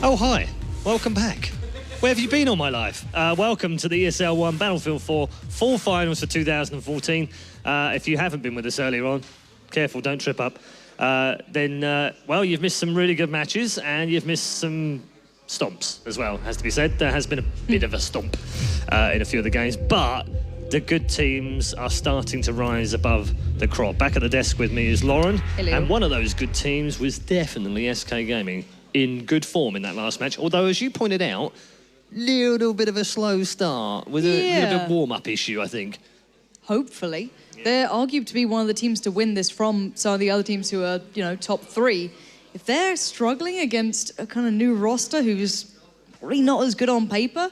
Oh, hi. Welcome back. Where have you been all my life? Welcome to the ESL One Battlefield 4 full finals for 2014. If you haven't been with us earlier on, careful, don't trip up. Well, you've missed some really good matches and you've missed some stomps as well, has to be said. There has been a bit of a stomp in a few of the games, but the good teams are starting to rise above the crop. Back at the desk with me is Lauren. Hello. And one of those good teams was definitely SK Gaming, in good form in that last match. Although, as you pointed out, little bit of a slow start with a little bit of warm-up issue, I think. Hopefully. Yeah. They're argued to be one of the teams to win this from some of the other teams who are, you know, top 3. If they're struggling against a kind of new roster who's really not as good on paper,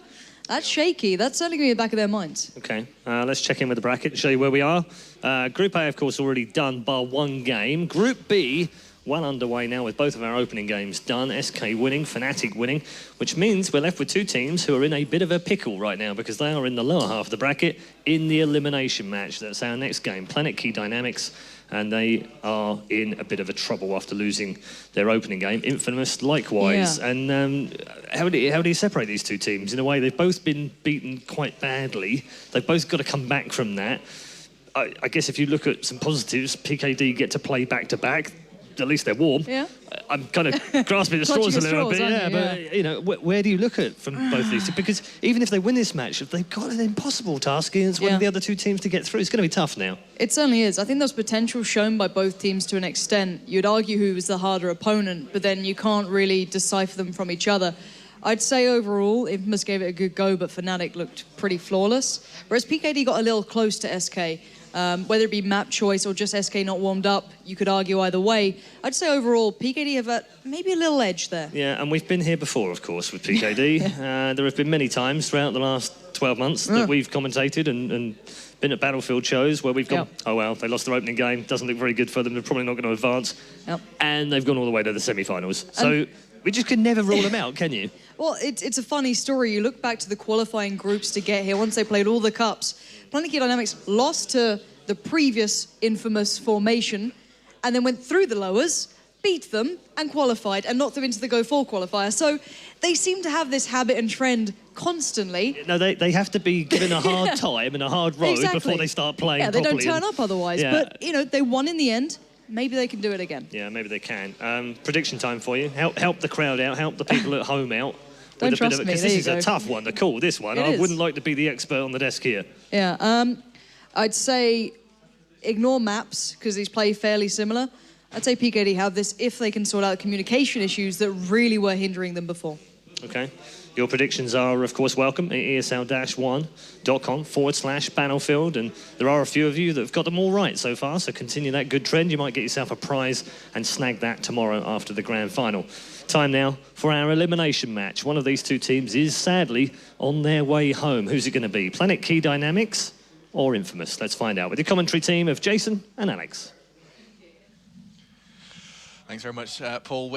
that's shaky. That's certainly going to be in the back of their minds. Okay, let's check in with the bracket and show you where we are. Group A, of course, already done bar one game. Group B, well underway now with both of our opening games done. SK winning, Fnatic winning, which means we're left with two teams who are in a bit of a pickle right now because they are in the lower half of the bracket in the elimination match. That's our next game, PlanetKey Dynamics, and they are in a bit of a trouble after losing their opening game. InFamous likewise. Yeah. And how do you separate these two teams? In a way, they've both been beaten quite badly. They've both got to come back from that. I guess if you look at some positives, PKD get to play back-to-back. At least they're warm. Yeah. I'm kind of grasping the straws a little bit. Yeah, but you know, where do you look at from both these two? Because even if they win this match, if they've got an impossible task against one of the other two teams to get through, it's going to be tough now. It certainly is. I think there's potential shown by both teams to an extent. You'd argue who was the harder opponent, but then you can't really decipher them from each other. I'd say overall, InFamous gave it a good go, but Fnatic looked pretty flawless. Whereas PKD got a little close to SK. Whether it be map choice or just SK not warmed up, you could argue either way. I'd say overall, PKD have maybe a little edge there. Yeah, and we've been here before, of course, with PKD. There have been many times throughout the last 12 months that we've commentated and been at Battlefield shows where we've gone, oh, well, they lost their opening game, doesn't look very good for them, they're probably not going to advance. And they've gone all the way to the semi-finals. So we just can never rule them out, can you? Well, it's a funny story. You look back to the qualifying groups to get here, once they played all the cups, PlanetKey Dynamics lost to the previous InFamous formation and then went through the lowers, beat them and qualified and knocked them into the Go4 qualifier. So they seem to have this habit and trend constantly. No, they have to be given a hard time and a hard road before they start playing properly. Yeah, they don't turn up otherwise. Yeah. But, you know, they won in the end. Maybe they can do it again. Yeah, maybe they can. Prediction time for you. Help the crowd out, help the people at home out. Don't trust me, because this is a tough one to call, this one. I wouldn't like to be the expert on the desk here. Yeah, I'd say ignore maps, because these play fairly similar. I'd say PKD have this if they can sort out communication issues that really were hindering them before. Okay. Your predictions are, of course, welcome at esl-1.com/Battlefield, and there are a few of you that have got them all right so far, so continue that good trend. You might get yourself a prize and snag that tomorrow after the grand final. Time now for our elimination match. One of these two teams is sadly on their way home. Who's it going to be? PlanetKey Dynamics or InFamous? Let's find out with the commentary team of Jason and Alex. Thanks very much, Paul.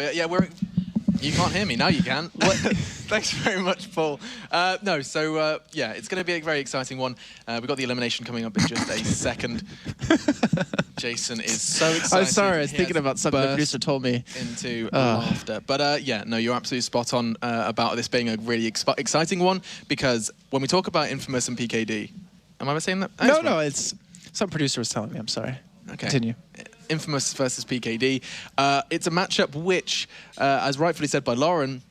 You can't hear me. Now you can. Thanks very much, Paul. Yeah, it's going to be a very exciting one. We've got the elimination coming up in just a second. Jason is so excited. I'm sorry, I was thinking about something the producer told me. Into laughter. But yeah, no, you're absolutely spot on about this being a really exciting one, because when we talk about InFamous and PKD, am I saying that? No, it's some producer was telling me. I'm sorry. Okay. Continue. InFamous versus PKD. It's a matchup which, as rightfully said by Lauren,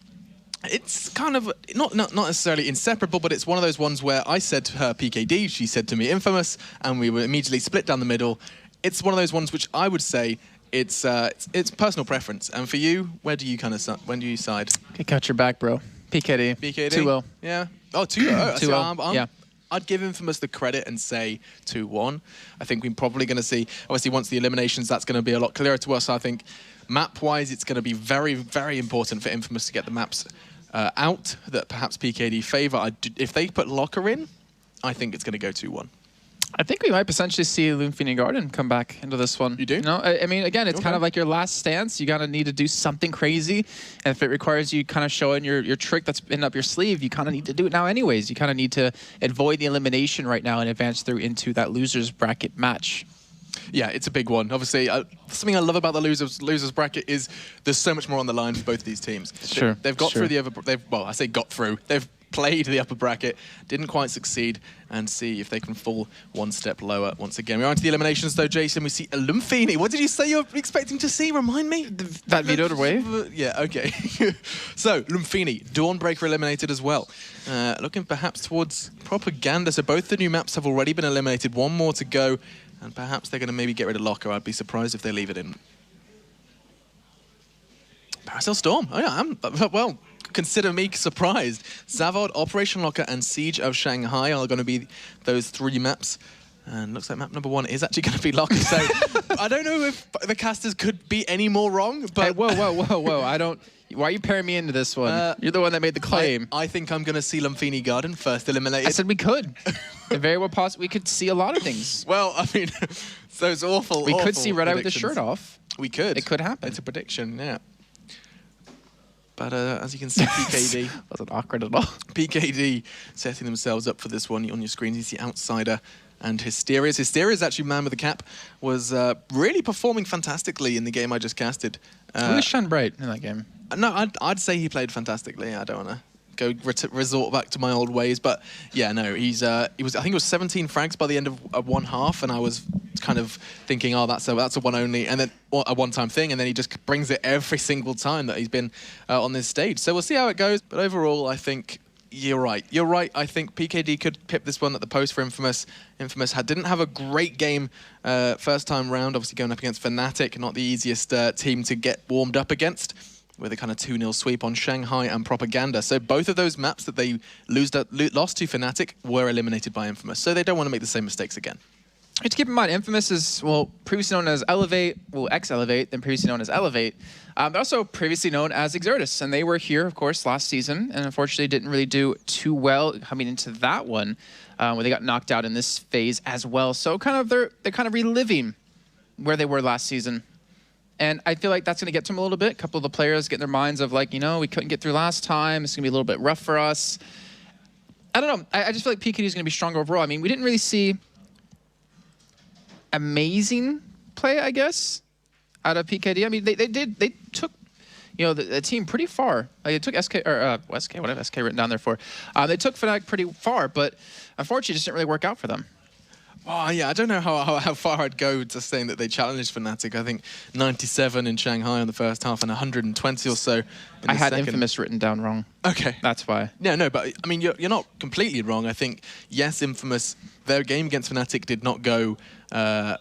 it's kind of not necessarily inseparable, but it's one of those ones where I said to her PKD, she said to me InFamous, and we were immediately split down the middle. It's one of those ones which I would say it's personal preference. And for you, when do you side? Okay, cut your back, bro. PKD. PKD. 2-0. Yeah. Oh, 2-0. 2-0. Yeah. I'd give InFamous the credit and say 2-1. I think we're probably going to see, obviously once the eliminations, that's going to be a lot clearer to us. I think map-wise, it's going to be very, very important for InFamous to get the maps out that perhaps PKD favour. If they put Locker in, I think it's going to go 2-1. I think we might potentially see Lumphini Garden come back into this one. You do? You know, I mean, again, it's kind of like your last stance. You gotta need to do something crazy, and if it requires you kind of showing your trick that's been up your sleeve, you kind of need to do it now anyways. You kind of need to avoid the elimination right now and advance through into that losers bracket match. Yeah, it's a big one. Obviously, something I love about the losers bracket is there's so much more on the line for both of these teams. Sure. They've got through the other. Well, I say got through. They've played the upper bracket, didn't quite succeed, and see if they can fall one step lower once again. We're on to the eliminations, though, Jason. We see Lumfini. What did you say you're expecting to see? Remind me. That vetoed wave. Yeah. Okay. So Lumfini, Dawnbreaker eliminated as well. Looking perhaps towards Propaganda. So both the new maps have already been eliminated. One more to go. And perhaps they're going to maybe get rid of Locker. I'd be surprised if they leave it in. Paracel Storm. Oh, yeah. Well, consider me surprised. Zavod, Operation Locker, and Siege of Shanghai are going to be those 3 maps. And looks like map number 1 is actually going to be Locker. So I don't know if the casters could be any more wrong. But Hey, whoa. I don't... Why are you pairing me into this one? You're the one that made the claim. I think I'm going to see Lumfini Garden first eliminated. I said we could. Very well possible. We could see a lot of things. Well, I mean, those awful, We could see Red Eye with the shirt off. We could. It could happen. It's a prediction, yeah. But as you can see, PKD... Wasn't awkward at all. PKD setting themselves up for this one. On your screen, you see Outsider and Hysteria's. Hysteria's actually man with the cap, was really performing fantastically in the game I just casted. Really shone bright in that game. No, I'd say he played fantastically. I don't want to go resort back to my old ways, but yeah, no, he was. I think it was 17 frags by the end of one half, and I was kind of thinking, oh, that's a one only, and then a one-time thing, and then he just brings it every single time that he's been on this stage. So we'll see how it goes. But overall, I think you're right. You're right. I think PKD could pip this one at the post for InFamous. InFamous didn't have a great game first time round. Obviously going up against Fnatic, not the easiest team to get warmed up against, with a kind of 2-0 sweep on Shanghai and Propaganda. So both of those maps that they lost to Fnatic were eliminated by InFamous. So they don't want to make the same mistakes again. To keep in mind, InFamous is, well, previously known as Elevate, well, ex-Elevate, then previously known as Elevate, but also previously known as Exertus. And they were here, of course, last season, and unfortunately didn't really do too well coming into that one, where they got knocked out in this phase as well. So kind of they're kind of reliving where they were last season. And I feel like that's going to get to them a little bit. A couple of the players get in their minds of like, you know, we couldn't get through last time. It's going to be a little bit rough for us. I don't know. I just feel like PKD is going to be stronger overall. I mean, we didn't really see amazing play, I guess, out of PKD. I mean, they took, you know, the team pretty far. Like, they took SK, or SK, whatever SK written down there for. They took Fnatic pretty far, but unfortunately it just didn't really work out for them. Oh, yeah, I don't know how far I'd go to saying that they challenged Fnatic. I think 97 in Shanghai in the first half and 120 or so in the I had second. InFamous written down wrong. Okay. That's why. Yeah, no, but I mean, you're not completely wrong. I think, yes, InFamous, their game against Fnatic did not go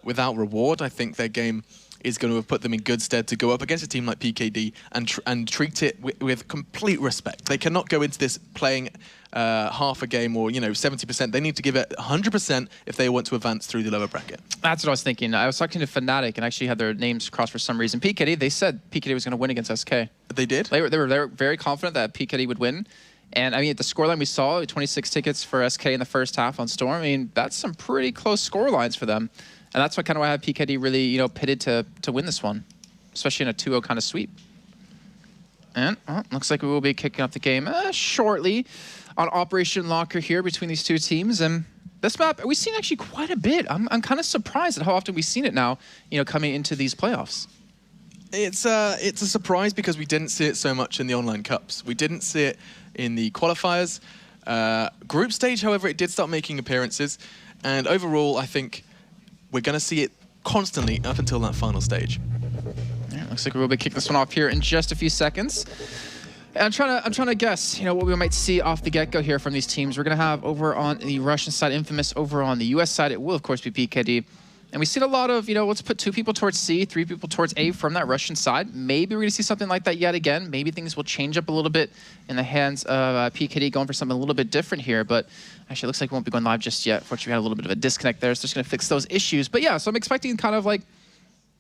without reward. I think their game is going to have put them in good stead to go up against a team like PKD and treat it with complete respect. They cannot go into this playing half a game or, you know, 70%. They need to give it 100% if they want to advance through the lower bracket. That's what I was thinking. I was talking to Fnatic and actually had their names crossed for some reason. PKD, they said PKD was going to win against SK. They did? They were very confident that PKD would win. And I mean, at the scoreline we saw, 26 tickets for SK in the first half on Storm. I mean, that's some pretty close scorelines for them. And that's what kind of why I have PKD really, you know, pitted to win this one, especially in a 2-0 kind of sweep. And looks like we will be kicking off the game shortly on Operation Locker here between these two teams. And this map, we've seen actually quite a bit. I'm kind of surprised at how often we've seen it now, you know, coming into these playoffs. It's a surprise because we didn't see it so much in the online cups. We didn't see it in the qualifiers. Group stage, however, it did start making appearances. And overall, I think we're going to see it constantly up until that final stage. Yeah, looks like we'll be kicking this one off here in just a few seconds. And I'm trying to guess, you know, what we might see off the get-go here from these teams. We're going to have over on the Russian side, InFamous. Over on the US side, it will, of course, be PKD. And we've seen a lot of, you know, let's put 2 people towards C, 3 people towards A from that Russian side. Maybe we're going to see something like that yet again. Maybe things will change up a little bit in the hands of PKD going for something a little bit different here. But actually, it looks like we won't be going live just yet. Fortunately, we had a little bit of a disconnect there, so just going to fix those issues. But yeah, so I'm expecting kind of like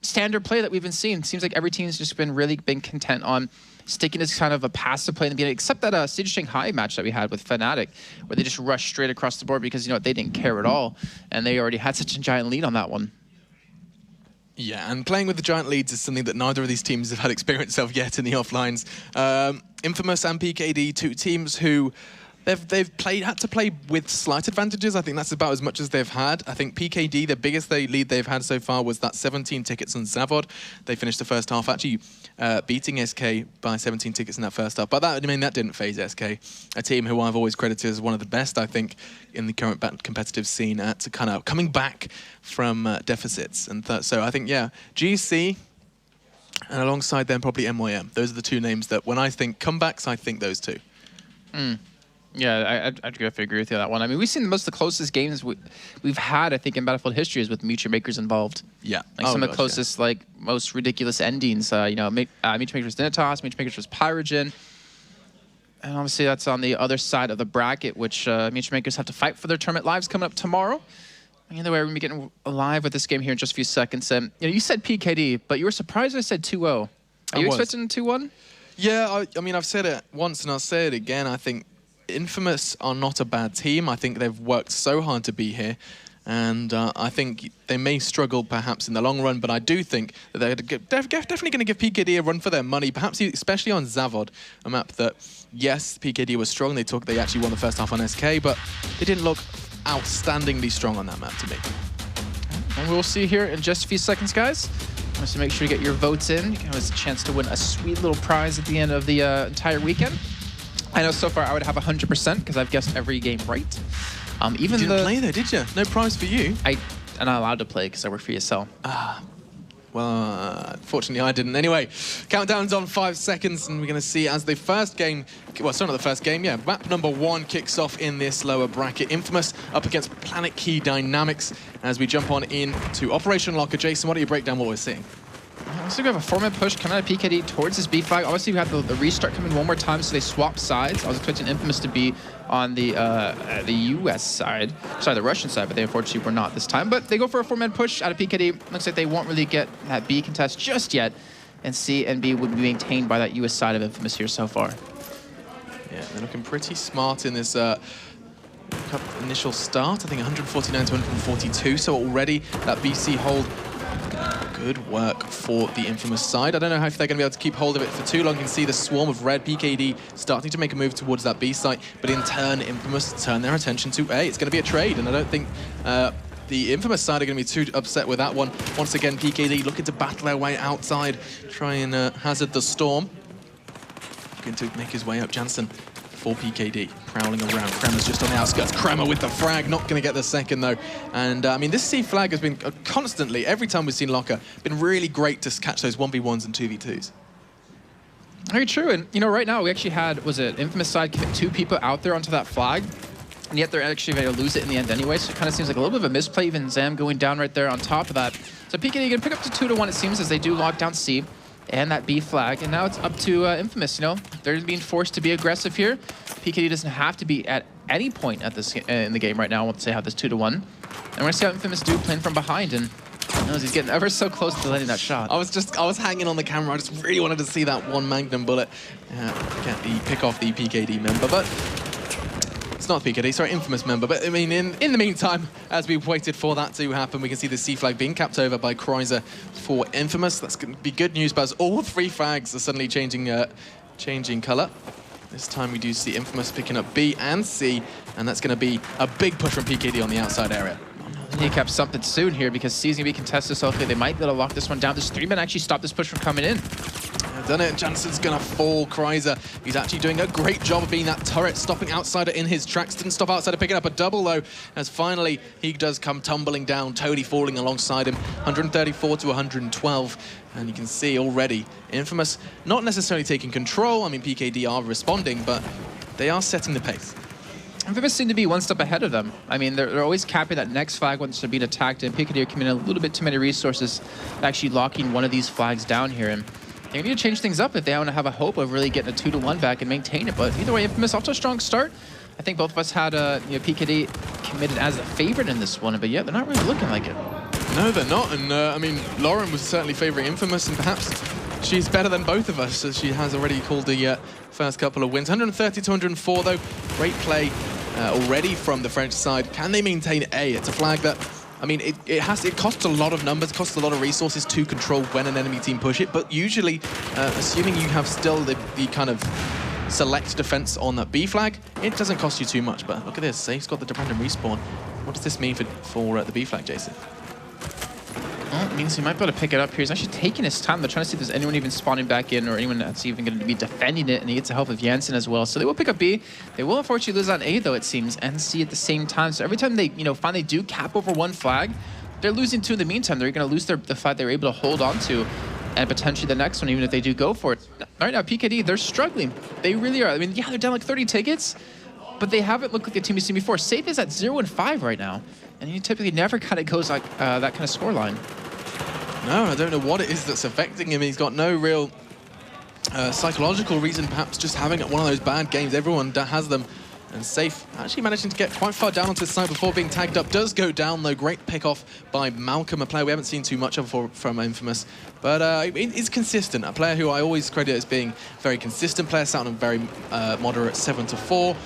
standard play that we've been seeing. Seems like every team's just been content on sticking to kind of a passive play in the beginning, except that Siege Shanghai match that we had with Fnatic, where they just rushed straight across the board because, you know, they didn't care at all. And they already had such a giant lead on that one. Yeah, and playing with the giant leads is something that neither of these teams have had experience of yet in the offlines. InFamous and PKD, 2 teams who they've had to play with slight advantages. I think that's about as much as they've had. I think PKD, the biggest lead they've had so far was that 17 tickets on Zavod. They finished the first half actually beating SK by 17 tickets in that first half. But that, I mean, that didn't phase SK, a team who I've always credited as one of the best, I think, in the current competitive scene at kind of coming back from deficits. And so I think, yeah, GC and alongside them probably MYM. Those are the two names that when I think comebacks, I think those two. Yeah, I'd have to agree with you on that one. I mean, we've seen most of the closest games we've had, I think, in Battlefield history is with Mutual Makers involved. Yeah. Like some of the closest, like, most ridiculous endings. You know, Mutual Makers Dignitas, Mutual Makers was Pyrogen. And obviously that's on the other side of the bracket, which Mutual Makers have to fight for their tournament lives coming up tomorrow. Either way, we're going to be getting live with this game here in just a few seconds. And you know, you said PKD, but you were surprised I said 2-0. Are you expecting 2-1? Yeah, I mean, I've said it once and I'll say it again. I think InFamous are not a bad team. I think they've worked so hard to be here. And I think they may struggle perhaps in the long run, but I do think that they're definitely going to give PKD a run for their money, perhaps especially on Zavod, a map that, yes, PKD was strong. They actually won the first half on SK, but they didn't look outstandingly strong on that map to me. And we'll see here in just a few seconds, guys. So make sure you get your votes in. You can have a chance to win a sweet little prize at the end of the entire weekend. I know so far I would have 100% because I've guessed every game right. Even you didn't play there, did you? No prize for you? I'm not allowed to play because I work for ESL. Well, fortunately I didn't. Anyway, countdown's on 5 seconds, and we're going to see as the first game, well, it's not the first game, yeah, map number 1 kicks off in this lower bracket. InFamous up against PlanetKey Dynamics as we jump on into Operation Locker. Jason, why don't you break down what we're seeing? So we have a 4-man push coming out of PKD towards his B flag. Obviously, we have the restart coming one more time, so they swap sides. I was expecting InFamous to be on the US side, sorry, the Russian side, but they unfortunately were not this time. But they go for a 4-man push out of PKD. Looks like they won't really get that B contest just yet, and C and B would be maintained by that US side of InFamous here so far. Yeah, they're looking pretty smart in this initial start. I think 149 to 142, so already that BC hold. Good work for the InFamous side. I don't know how if they're going to be able to keep hold of it for too long. You can see the swarm of red PKD starting to make a move towards that B site, but in turn, InFamous turn their attention to A. It's going to be a trade, and I don't think the InFamous side are going to be too upset with that one. Once again, PKD looking to battle their way outside, try and hazard the storm. Going to make his way up, Jansen. For PKD, prowling around. Kremer's just on the outskirts. Kremer with the frag, not going to get the second though. And I mean, this C flag has been constantly, every time we've seen Locker, been really great to catch those 1v1s and 2v2s. Very true. And you know, right now we actually had, was it InFamous side commit 2 people out there onto that flag, and yet they're actually going to lose it in the end anyway. So it kind of seems like a little bit of a misplay. Even Zam going down right there on top of that. So PKD going to pick up to 2-1. It seems as they do lock down C. And that B flag, and now it's up to InFamous. You know, they're being forced to be aggressive here. PKD doesn't have to be at any point at this in the game right now once they have this 2-1. And we're gonna see how InFamous do playing from behind, and he's getting ever so close to landing that shot. I was hanging on the camera. I just really wanted to see that one Magnum bullet pick off the PKD member, but. It's not PKD, sorry, InFamous member. But I mean, in the meantime, as we've waited for that to happen, we can see the C flag being capped over by Kreuzer for InFamous. That's going to be good news, but all 3 flags are suddenly changing color. This time we do see InFamous picking up B and C, and that's going to be a big push from PKD on the outside area. They need to cap something soon here because C's going to be contested, so hopefully they might be able to lock this one down. This 3-man actually stopped this push from coming in. Done it. Jansen's going to fall. Kreuzer, he's actually doing a great job of being that turret, stopping Outsider in his tracks. Didn't stop Outsider picking up a double, though, as finally he does come tumbling down. Toadie falling alongside him, 134 to 112. And you can see already, InFamous not necessarily taking control. I mean, PKD are responding, but they are setting the pace. InFamous seem to be one step ahead of them. I mean, they're always capping that next flag once they're being attacked, and PKD are coming in a little bit too many resources, actually locking one of these flags down here. And they need to change things up if they want to have a hope of really getting a 2-1 back and maintain it. But either way, InFamous off to a strong start. I think both of us had PKD committed as a favorite in this one, but yeah, they're not really looking like it. No, they're not. And I mean, Lauren was certainly favoring InFamous, and perhaps she's better than both of us, as she has already called the first couple of wins. 130 to 104, though. Great play already from the French side. Can they maintain A? It's a flag that, I mean, it costs a lot of numbers, costs a lot of resources to control when an enemy team push it, but usually, assuming you have still the kind of select defense on that B flag, it doesn't cost you too much. But look at this, Safe's got the random respawn. What does this mean for the B flag, Jason? Well, it means he might be able to pick it up here. He's actually taking his time. They're trying to see if there's anyone even spawning back in or anyone that's even going to be defending it, and he gets the help of Jansen as well. So they will pick up B. They will unfortunately lose on A, though, it seems, and C at the same time. So every time they, finally do cap over one flag, they're losing two in the meantime. They're going to lose the flag they were able to hold on to, and potentially the next one, even if they do go for it. Right now, PKD, they're struggling. They really are. I mean, yeah, they're down like 30 tickets, but they haven't looked like the team we've seen before. Safe is at 0-5 right now, and he typically never kind of goes like that kind of scoreline. No, I don't know what it is that's affecting him. He's got no real psychological reason, perhaps just having one of those bad games. Everyone has them. And Safe actually managing to get quite far down onto the side before being tagged up. Does go down, though. Great pick-off by Malcolm, a player we haven't seen too much of from InFamous. But he's consistent, a player who I always credit as being a very consistent player, sat on a very moderate 7-4.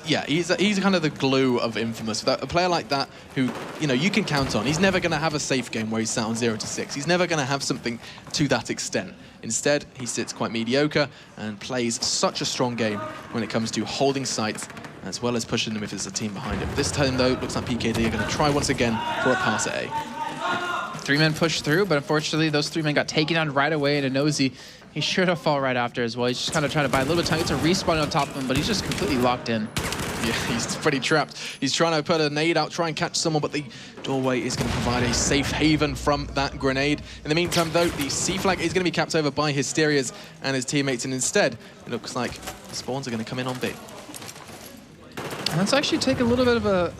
Yeah, he's kind of the glue of InFamous. A player like that who, you can count on. He's never going to have a Safe game where he's sat on 0-6. He's never going to have something to that extent. Instead, he sits quite mediocre and plays such a strong game when it comes to holding sites as well as pushing them if there's a team behind him. This time, though, it looks like PKD are going to try once again for a pass at A. 3 men pushed through, but unfortunately, those 3 men got taken on right away, and a Nosy, he should have fall right after as well. He's just kind of trying to buy a little bit of time. It's a respawn on top of him, but he's just completely locked in. Yeah, he's pretty trapped. He's trying to put a nade out, try and catch someone, but the doorway is going to provide a safe haven from that grenade. In the meantime, though, the C flag is going to be capped over by Hysterias and his teammates, and instead, it looks like the spawns are going to come in on B. Let's actually take a little bit of a...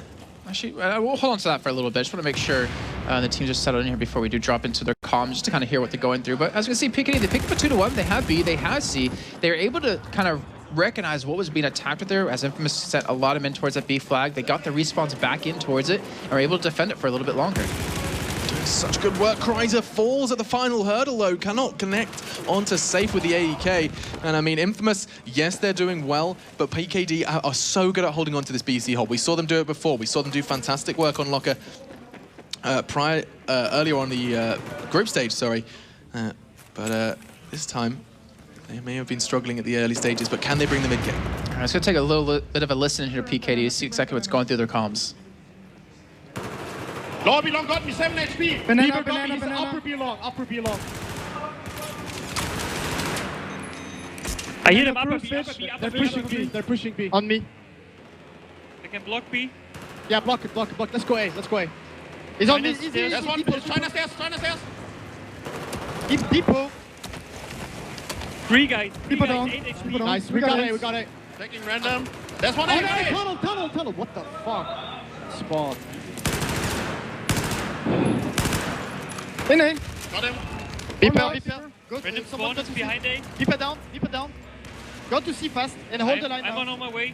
Actually, we'll hold on to that for a little bit. Just want to make sure the team just settled in here before we do drop into their comms, just to kind of hear what they're going through. But as you can see, PKD, they picked up a 2-1. They have B, they have C. They're able to kind of recognize what was being attacked with there, as InFamous sent a lot of men towards that B flag. They got the respawns back in towards it and were able to defend it for a little bit longer. Doing such good work. Kreiser falls at the final hurdle, though. Cannot connect onto Safe with the AEK. And I mean, InFamous, yes, they're doing well, but PKD are so good at holding on to this BC hold. We saw them do it before. We saw them do fantastic work on Locker earlier on the group stage, sorry. But this time, they may have been struggling at the early stages, but can they bring the mid-game? All right, let's go take a little bit of a listen here to PKD to see exactly what's going through their comms. Lower B long got me 7 HP. Banana, Upper B long, upper B long. I hit him upper B, They're pushing B, they're pushing B. On me. They can block B. Yeah, block it. Let's go A, He's on me. There's one. China stairs. Keep depot. 3 guys. People down. 8 HP. Nice, we got A. Taking random. There's one A. Tunnel. What the fuck? Spawn. In. Got him. Beeper. Random spawn is behind A. Beeper down. Go to C fast and hold the line I'm down. on my way.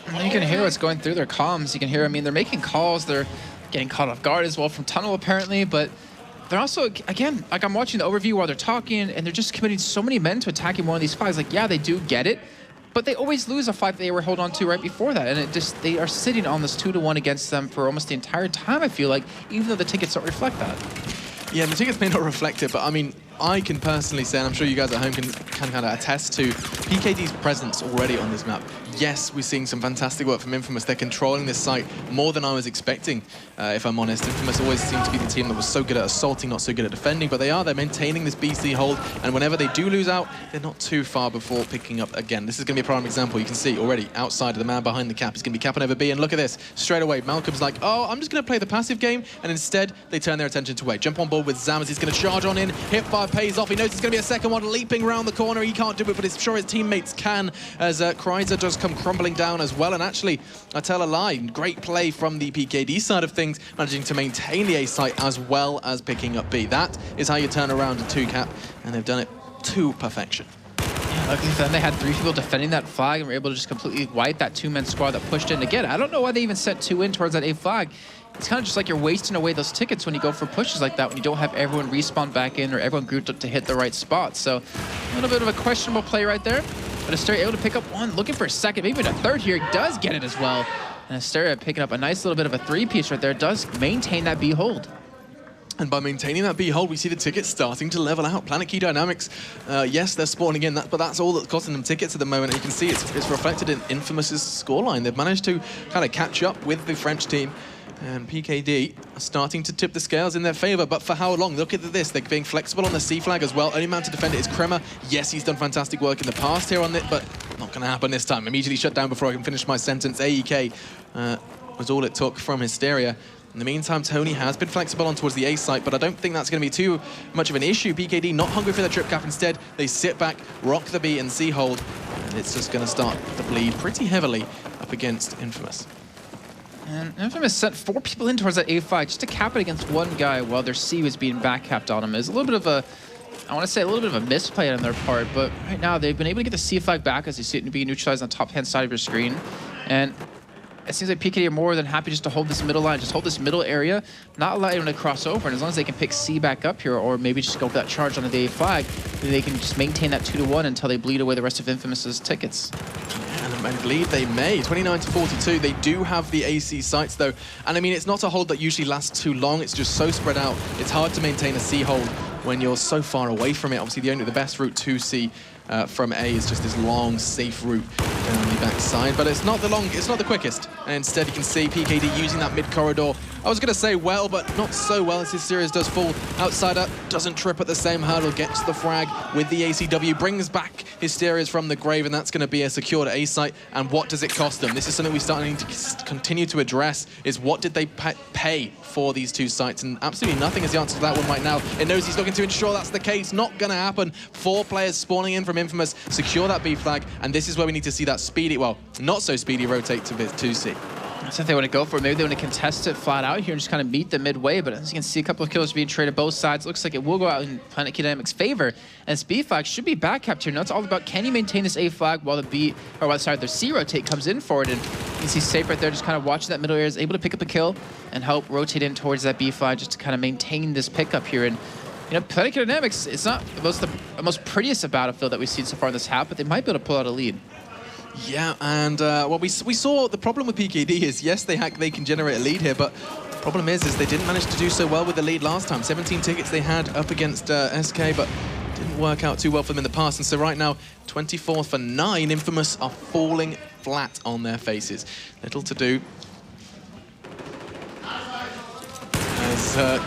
And you can hear what's going through their comms. You can hear, I mean, they're making calls. They're getting caught off guard as well from tunnel, apparently. But they're also, again, like I'm watching the overview while they're talking, and they're just committing so many men to attacking one of these flags. Like, yeah, they do get it, but they always lose a flag that they were held on to right before that. And they are sitting on this 2-1 against them for almost the entire time, I feel like, even though the tickets don't reflect that. Yeah, the tickets may not reflect it, but I mean, I can personally say, and I'm sure you guys at home can kind of attest to PKD's presence already on this map. Yes, we're seeing some fantastic work from InFamous. They're controlling this site more than I was expecting, if I'm honest. InFamous always seemed to be the team that was so good at assaulting, not so good at defending, but they're maintaining this BC hold, and whenever they do lose out, they're not too far before picking up again. This is going to be a prime example. You can see already outside of the man behind the cap is going to be capping over B, and look at this. Straight away, Malcolm's like, oh, I'm just going to play the passive game, and instead, they turn their attention to A. Jump on board with Zam as he's going to charge on in. Hipfire pays off. He knows it's going to be a second one leaping around the corner. He can't do it, but he's sure his teammates can, as Kreiser does come crumbling down as well. And actually, I tell a lie, great play from the PKD side of things, managing to maintain the A site as well as picking up B. That is how you turn around a 2-cap, and they've done it to perfection. Yeah, luckily for them, they had 3 people defending that flag and were able to just completely wipe that 2-man squad that pushed in. Again, I don't know why they even sent 2 in towards that A flag. It's kind of just like you're wasting away those tickets when you go for pushes like that, when you don't have everyone respawn back in or everyone grouped up to hit the right spot. So a little bit of a questionable play right there. But Asteria able to pick up 1, looking for a second, maybe even a third here. He does get it as well. And Asteria picking up a nice little bit of a 3-piece right there. Does maintain that B hold. And by maintaining that B hold, we see the tickets starting to level out. PlanetKey dynamics, yes, they're spawning in, but that's all that's costing them tickets at the moment. And you can see it's reflected in InFamous's scoreline. They've managed to kind of catch up with the French team. And PKD are starting to tip the scales in their favor, but for how long? Look at this, they're being flexible on the C flag as well. Only man to defend it is Kremer. Yes, he's done fantastic work in the past here on it, but not going to happen this time. Immediately shut down before I can finish my sentence. AEK was all it took from Hysteria. In the meantime, Tony has been flexible on towards the A site, but I don't think that's going to be too much of an issue. PKD not hungry for the trip cap. Instead, they sit back, rock the B and C hold, and it's just going to start to bleed pretty heavily up against InFamous. And InFamous sent 4 people in towards that A fight just to cap it against one guy while their C was being back capped on him. It's a little bit of a, I want to say a little bit of a misplay on their part, but right now they've been able to get the C flag back as you see it being neutralized on the top-hand side of your screen. And it seems like PKD are more than happy just to hold this middle line, just hold this middle area, not allow anyone to cross over. And as long as they can pick C back up here, or maybe just go for that charge onto the A flag, they can just maintain that 2-1 until they bleed away the rest of InFamous's tickets. And I believe they may. 29-42. They do have the AC sites though. And I mean, it's not a hold that usually lasts too long. It's just so spread out. It's hard to maintain a C hold when you're so far away from it. Obviously, the best route to C from A is just this long, safe route down the backside. But it's not the quickest. And instead, you can see PKD using that mid corridor. I was going to say well, but not so well as his series does fall. Outsider doesn't trip at the same hurdle, gets the frag with the ACW, brings back Hysteria's from the grave, and that's going to be a secured A site. And what does it cost them? This is something we're starting to continue to address, is what did they pay for these 2 sites? And absolutely nothing is the answer to that one right now. It knows he's looking to ensure that's the case. Not going to happen. 4 players spawning in from InFamous, secure that B flag, and this is where we need to see that speedy, well, not so speedy rotate to 2C. That's if they want to go for it. Maybe they want to contest it flat out here and just kind of meet the midway. But as you can see, a couple of kills being traded both sides. Looks like it will go out in PlanetKey Dynamics' favor. And this B flag should be back capped here. Now it's all about, can you maintain this A flag while the C rotate comes in for it. And you can see Safe right there just kind of watching that middle area, is able to pick up a kill and help rotate in towards that B flag just to kind of maintain this pickup here. And you know, PlanetKey Dynamics, it's not the most prettiest battlefield that we've seen so far in this half, but they might be able to pull out a lead. Yeah, and well, we saw the problem with PKD is, yes, they can generate a lead here, but the problem is they didn't manage to do so well with the lead last time. 17 tickets they had up against SK, but didn't work out too well for them in the past. And so right now, 24 for 9, InFamous are falling flat on their faces. Little to do. As the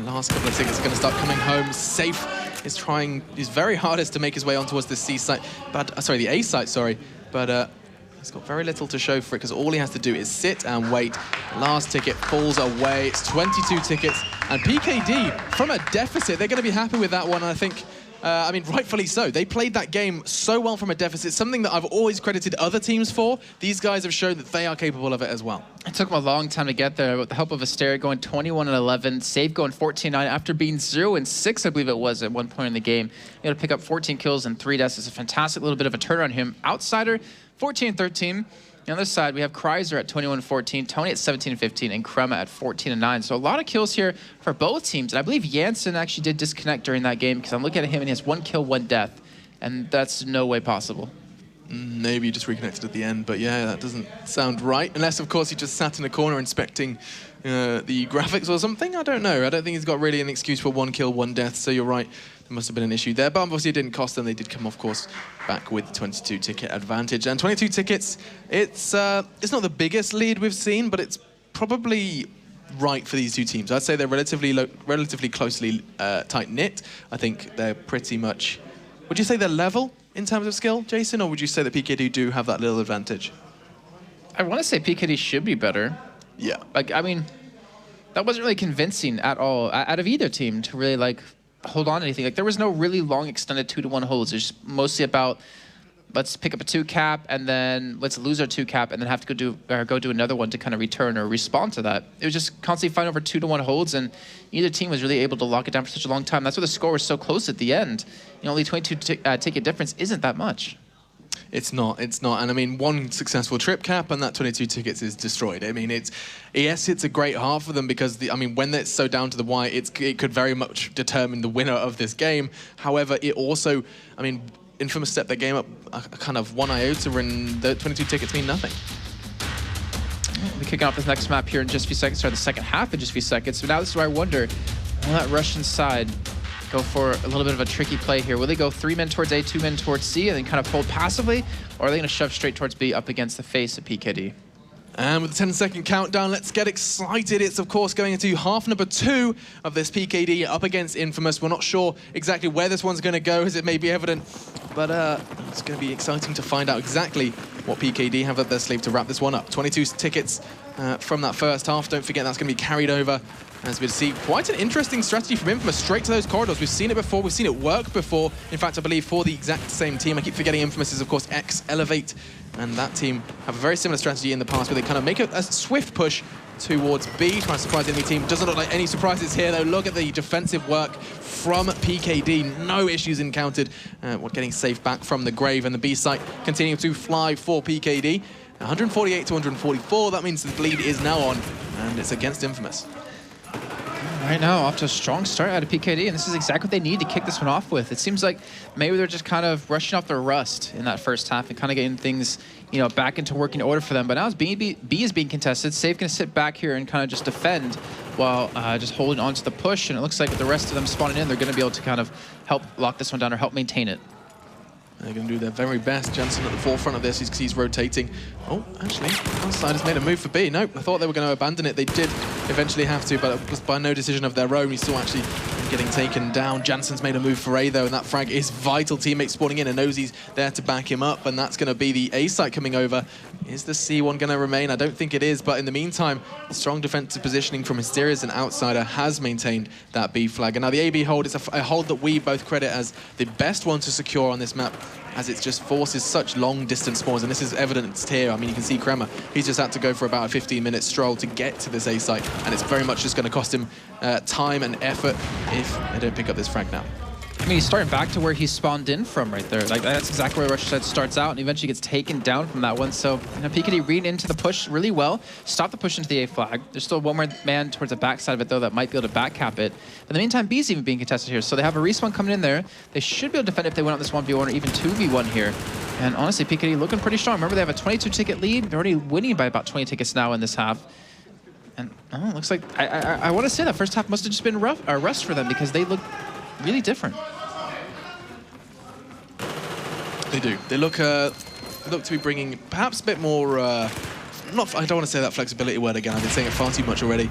last couple of tickets are going to start coming home. Safe is trying his very hardest to make his way on towards the C site, but sorry, the A site, sorry. But he's got very little to show for it because all he has to do is sit and wait. Last ticket falls away. It's 22 tickets. And PKD, from a deficit, they're going to be happy with that one, I think. I mean, rightfully so. They played that game so well from a deficit, something that I've always credited other teams for. These guys have shown that they are capable of it as well. It took them a long time to get there with the help of Hysteria going 21-11, Save going 14-9 after being 0-6, I believe it was, at one point in the game. He had to pick up 14 kills and 3 deaths. It's a fantastic little bit of a turn on him. Outsider, 14-13. On the other side, we have Kreiser at 21-14, Tony at 17-15, and Krema at 14-9. So a lot of kills here for both teams. And I believe Jansen actually did disconnect during that game because I'm looking at him and he has 1 kill, 1 death. And that's no way possible. Maybe he just reconnected at the end, but yeah, that doesn't sound right. Unless, of course, he just sat in a corner inspecting the graphics or something. I don't know. I don't think he's got really an excuse for 1 kill, 1 death. So you're right. There must have been an issue there. But obviously it didn't cost them. They did come, of course, back with the 22 ticket advantage. And 22 tickets, it's not the biggest lead we've seen, but it's probably right for these 2 teams. I'd say they're relatively closely tight-knit. I think they're pretty much... Would you say they're level in terms of skill, Jason, or would you say that PKD do have that little advantage? I want to say PKD should be better. Yeah. Like, I mean, that wasn't really convincing at all out of either team to really, like, hold on to anything. Like, there was no really long extended 2-1 holds. It's mostly about, let's pick up a 2 cap and then let's lose our 2 cap and then have to go do another one to kind of return or respond to that. It was just constantly fighting over 2-1 holds, and either team was really able to lock it down for such a long time. That's why the score was so close at the end. You know, only 22 ticket difference isn't that much. It's not. And I mean, 1 successful trip cap and that 22 tickets is destroyed. I mean, it's a great half for them because, when it's so down to the wire, it could very much determine the winner of this game. However, it also, I mean, InFamous stepped their game up a kind of 1 iota, and the 22 tickets mean nothing. We'll be kicking off this next map here in just a few seconds, start the second half in just a few seconds. So now this is where I wonder, Will that Russian side go for a little bit of a tricky play here? Will they go 3 men towards A, 2 men towards C, and then kind of hold passively? Or are they going to shove straight towards B up against the face of PKD? And with the 10-second countdown, let's get excited. It's, of course, going into half number 2 of this PKD up against InFamous. We're not sure exactly where this one's going to go, as it may be evident. But it's going to be exciting to find out exactly what PKD have up their sleeve to wrap this one up. 22 tickets from that first half. Don't forget that's going to be carried over. As we see, quite an interesting strategy from InFamous, straight to those corridors. We've seen it before, we've seen it work before. In fact, I believe for the exact same team. I keep forgetting InFamous is, of course, X Elevate. And that team have a very similar strategy in the past where they kind of make a swift push towards B, trying to surprise the enemy team. Doesn't look like any surprises here, though. Look at the defensive work from PKD. No issues encountered. Getting safe back from the grave, and the B site continuing to fly for PKD. 148 to 144. That means the lead is now on, and it's against InFamous. Right now, off to a strong start out of PKD, and this is exactly what they need to kick this one off with. It seems like maybe they're just kind of rushing off their rust in that first half and kind of getting things, you know, back into working order for them. But now as B is being contested, Safe going to sit back here and kind of just defend while just holding on to the push. And it looks like with the rest of them spawning in, they're going to be able to kind of help lock this one down or help maintain it. They're going to do their very best. Jensen at the forefront of this because he's rotating. Oh, actually, one side has made a move for B. Nope, I thought they were going to abandon it. They did eventually have to, but it was by no decision of their own. We saw actually getting taken down. Jansen's made a move for A, though, and that frag is vital. Teammate spawning in, and Nosey's there to back him up, and that's going to be the A site coming over. Is the C one going to remain? I don't think it is, but in the meantime, strong defensive positioning from Hysteria's and Outsider has maintained that B flag. And now the AB hold is a hold that we both credit as the best one to secure on this map, as it just forces such long distance spawns, and this is evidenced here. I mean, you can see Kremer, he's just had to go for about a 15-minute stroll to get to this A site, and it's very much just going to cost him time and effort if they don't pick up this frag now. I mean, he's starting back to where he spawned in from right there. Like, that's exactly where Russian side starts out and eventually gets taken down from that one. So, you know, PKD read into the push really well, stop the push into the A flag. There's still one more man towards the backside of it, though, that might be able to back cap it. But in the meantime, B's even being contested here. So they have a respawn coming in there. They should be able to defend if they win on this 1v1 or even 2v1 here. And honestly, PKD looking pretty strong. Remember, they have a 22-ticket lead. They're already winning by about 20 tickets now in this half. And oh, it looks like, I want to say that first half must have just been rust for them because they look really different. They do. They look to be bringing perhaps a bit more. I don't want to say that flexibility word again. I've been saying it far too much already.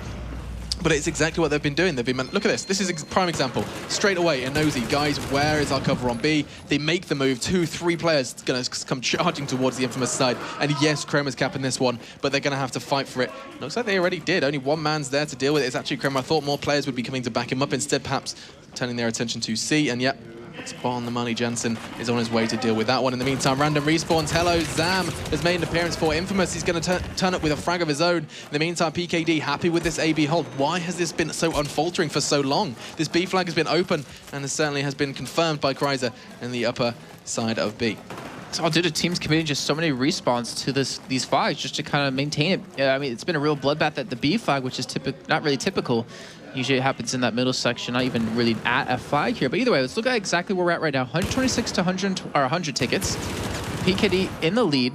But it's exactly what they've been doing. Look at this. This is a prime example. Straight away, a nosy. Guys, where is our cover on B? They make the move. 2-3 players going to come charging towards the InFamous side. And yes, Kremer's capping this one, but they're going to have to fight for it. Looks like they already did. Only one man's there to deal with it. It's actually Kremer. I thought more players would be coming to back him up. Instead, perhaps turning their attention to C. And yep, spot on the money. Jensen is on his way to deal with that one. In the meantime, random respawns. Hello, Zam has made an appearance for InFamous. He's going to turn up with a frag of his own. In the meantime, PKD happy with this AB hold. Why has this been so unfaltering for so long? This B flag has been open, and this certainly has been confirmed by Kreiser in the upper side of B. It's all due to teams committing just so many respawns to these flags just to kind of maintain it. Yeah, I mean, it's been a real bloodbath at the B flag, which is not really typical. Usually it happens in that middle section, not even really at a flag here. But either way, let's look at exactly where we're at right now. 126 to 100 tickets. PKD in the lead.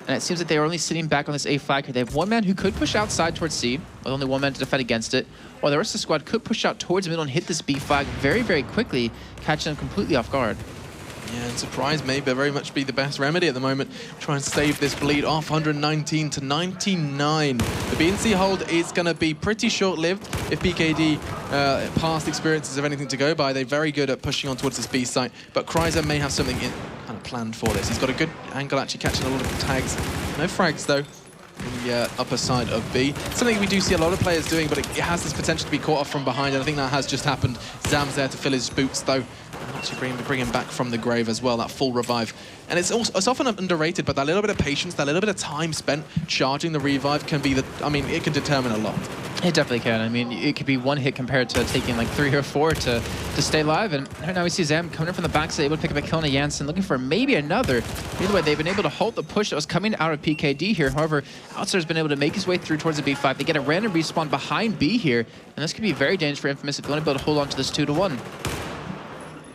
And it seems that they are only sitting back on this A flag here. They have one man who could push outside towards C, with only one man to defend against it. While the rest of the squad could push out towards the middle and hit this B flag very, very quickly, catching them completely off guard. Yeah, and surprise may very much be the best remedy at the moment. Try and save this bleed off. 119 to 99. The BNC hold is going to be pretty short-lived if PKD past experiences have anything to go by. They're very good at pushing on towards this B site, but Kreiser may have something kind of planned for this. He's got a good angle actually catching a lot of tags. No frags though. In the upper side of B. Something we do see a lot of players doing, but it has this potential to be caught off from behind, and I think that has just happened. Zam's there to fill his boots though. And actually bring him back from the grave as well, that full revive. And it's often underrated, but that little bit of patience, that little bit of time spent charging the revive can be it can determine a lot. It definitely can. I mean, it could be one hit compared to taking like 3 or 4 to stay alive. And right now we see Zam coming in from the backside, able to pick up a kill on a Jansen, looking for maybe another. Either way, they've been able to halt the push that was coming out of PKD here. However, Outsider's been able to make his way through towards the B5. They get a random respawn behind B here, and this could be very dangerous for InFamous if they want to be able to hold on to this 2-1.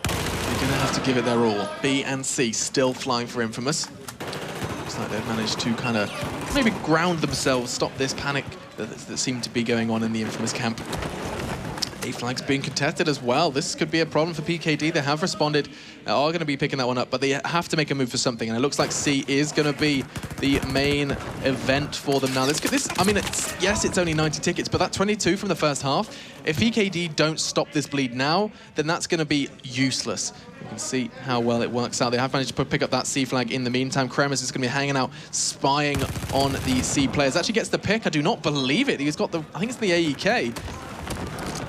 They're going to have to give it their all. B and C still flying for InFamous. Looks like they've managed to kind of maybe ground themselves, stop this panic that seemed to be going on in the InFamous camp. A flag's being contested as well. This could be a problem for PKD. They have responded, are going to be picking that one up, but they have to make a move for something. And it looks like C is going to be the main event for them now. I mean, yes, it's only 90 tickets, but that 22 from the first half, if PKD don't stop this bleed now, then that's going to be useless. You can see how well it works out. They have managed to pick up that C flag in the meantime. Kremers is going to be hanging out, spying on the C players. Actually gets the pick. I do not believe it. He's got the, I think it's the AEK.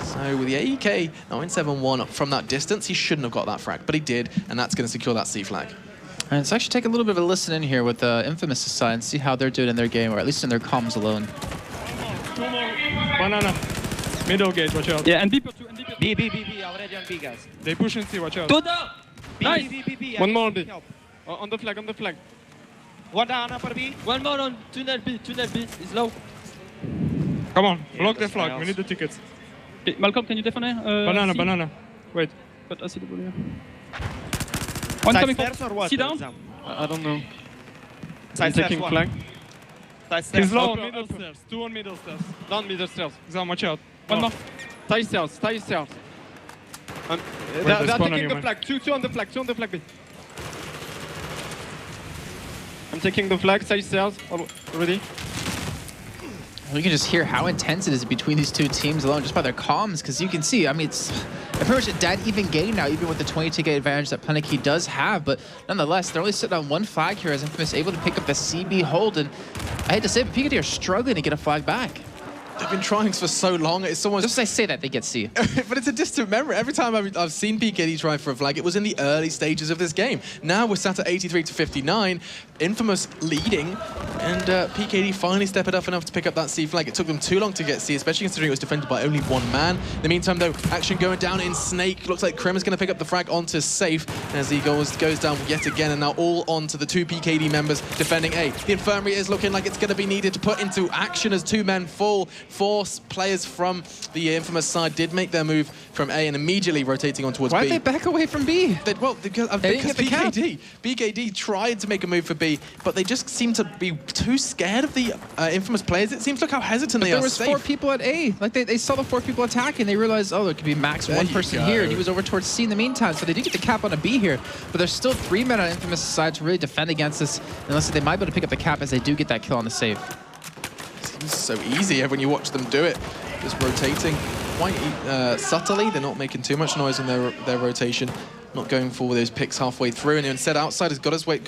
So with the AEK 971 from that distance, he shouldn't have got that frag, but he did, and that's going to secure that C flag. And let's actually take a little bit of a listen in here with the InFamous side and see how they're doing in their game, or at least in their comms alone. Two more. Banana. Middle gate, watch out. Yeah, and B, already on B, guys. They push and C, watch out. Two down! Nice. B. One more B. On the flag, on the flag. One down, upper B. One more on tunnel B is low. Come on, block the flag, we need the tickets. Okay, Malcolm, can you defend Banana. Wait. But ACW. One coming from C down. I don't know. Side taking stairs, flag. Side stairs. He's low on middle stairs. Two on middle stairs. Down middle stairs. Zam, watch out. One more. Tie stairs. They're taking the flag. Two on the flag B. I'm taking the flag, side stairs already. You can just hear how intense it is between these two teams alone just by their comms, because you can see, I mean, it's pretty much a dead even game now, even with the 20 ticket advantage that PlanetKey does have, but nonetheless, they're only sitting on one flag here as InFamous able to pick up the CB hold, and I hate to say it, but PKD are struggling to get a flag back. They've been trying for so long, it's almost... Just as I say that, they get C. But it's a distant memory. Every time I've seen PKD try for a flag, it was in the early stages of this game. Now we're sat at 83 to 59, InFamous leading, and PKD finally stepped it up enough to pick up that C flag. It took them too long to get C, especially considering it was defended by only one man. In the meantime, though, action going down in Snake. Looks like Krem is going to pick up the frag onto Safe as he goes down yet again, and now all onto the two PKD members defending A. The Infirmary is looking like it's going to be needed to put into action as two men fall. Four players from the InFamous side did make their move from A and immediately rotating on towards B. Why did they back away from B? Well, because PKD tried to make a move for B, but they just seem to be too scared of the InFamous players. It seems, look how hesitant they are. There was four people at A. Like they saw the four people attacking. They realized, oh, there could be max one person here, and he was over towards C in the meantime. So they did get the cap on a B here, but there's still 3 men on InFamous side to really defend against this. Unless they might be able to pick up the cap as they do get that kill on the save. Seems so easy when you watch them do it. Just rotating quite subtly. They're not making too much noise in their rotation. Not going for those picks halfway through, and instead outside has got his way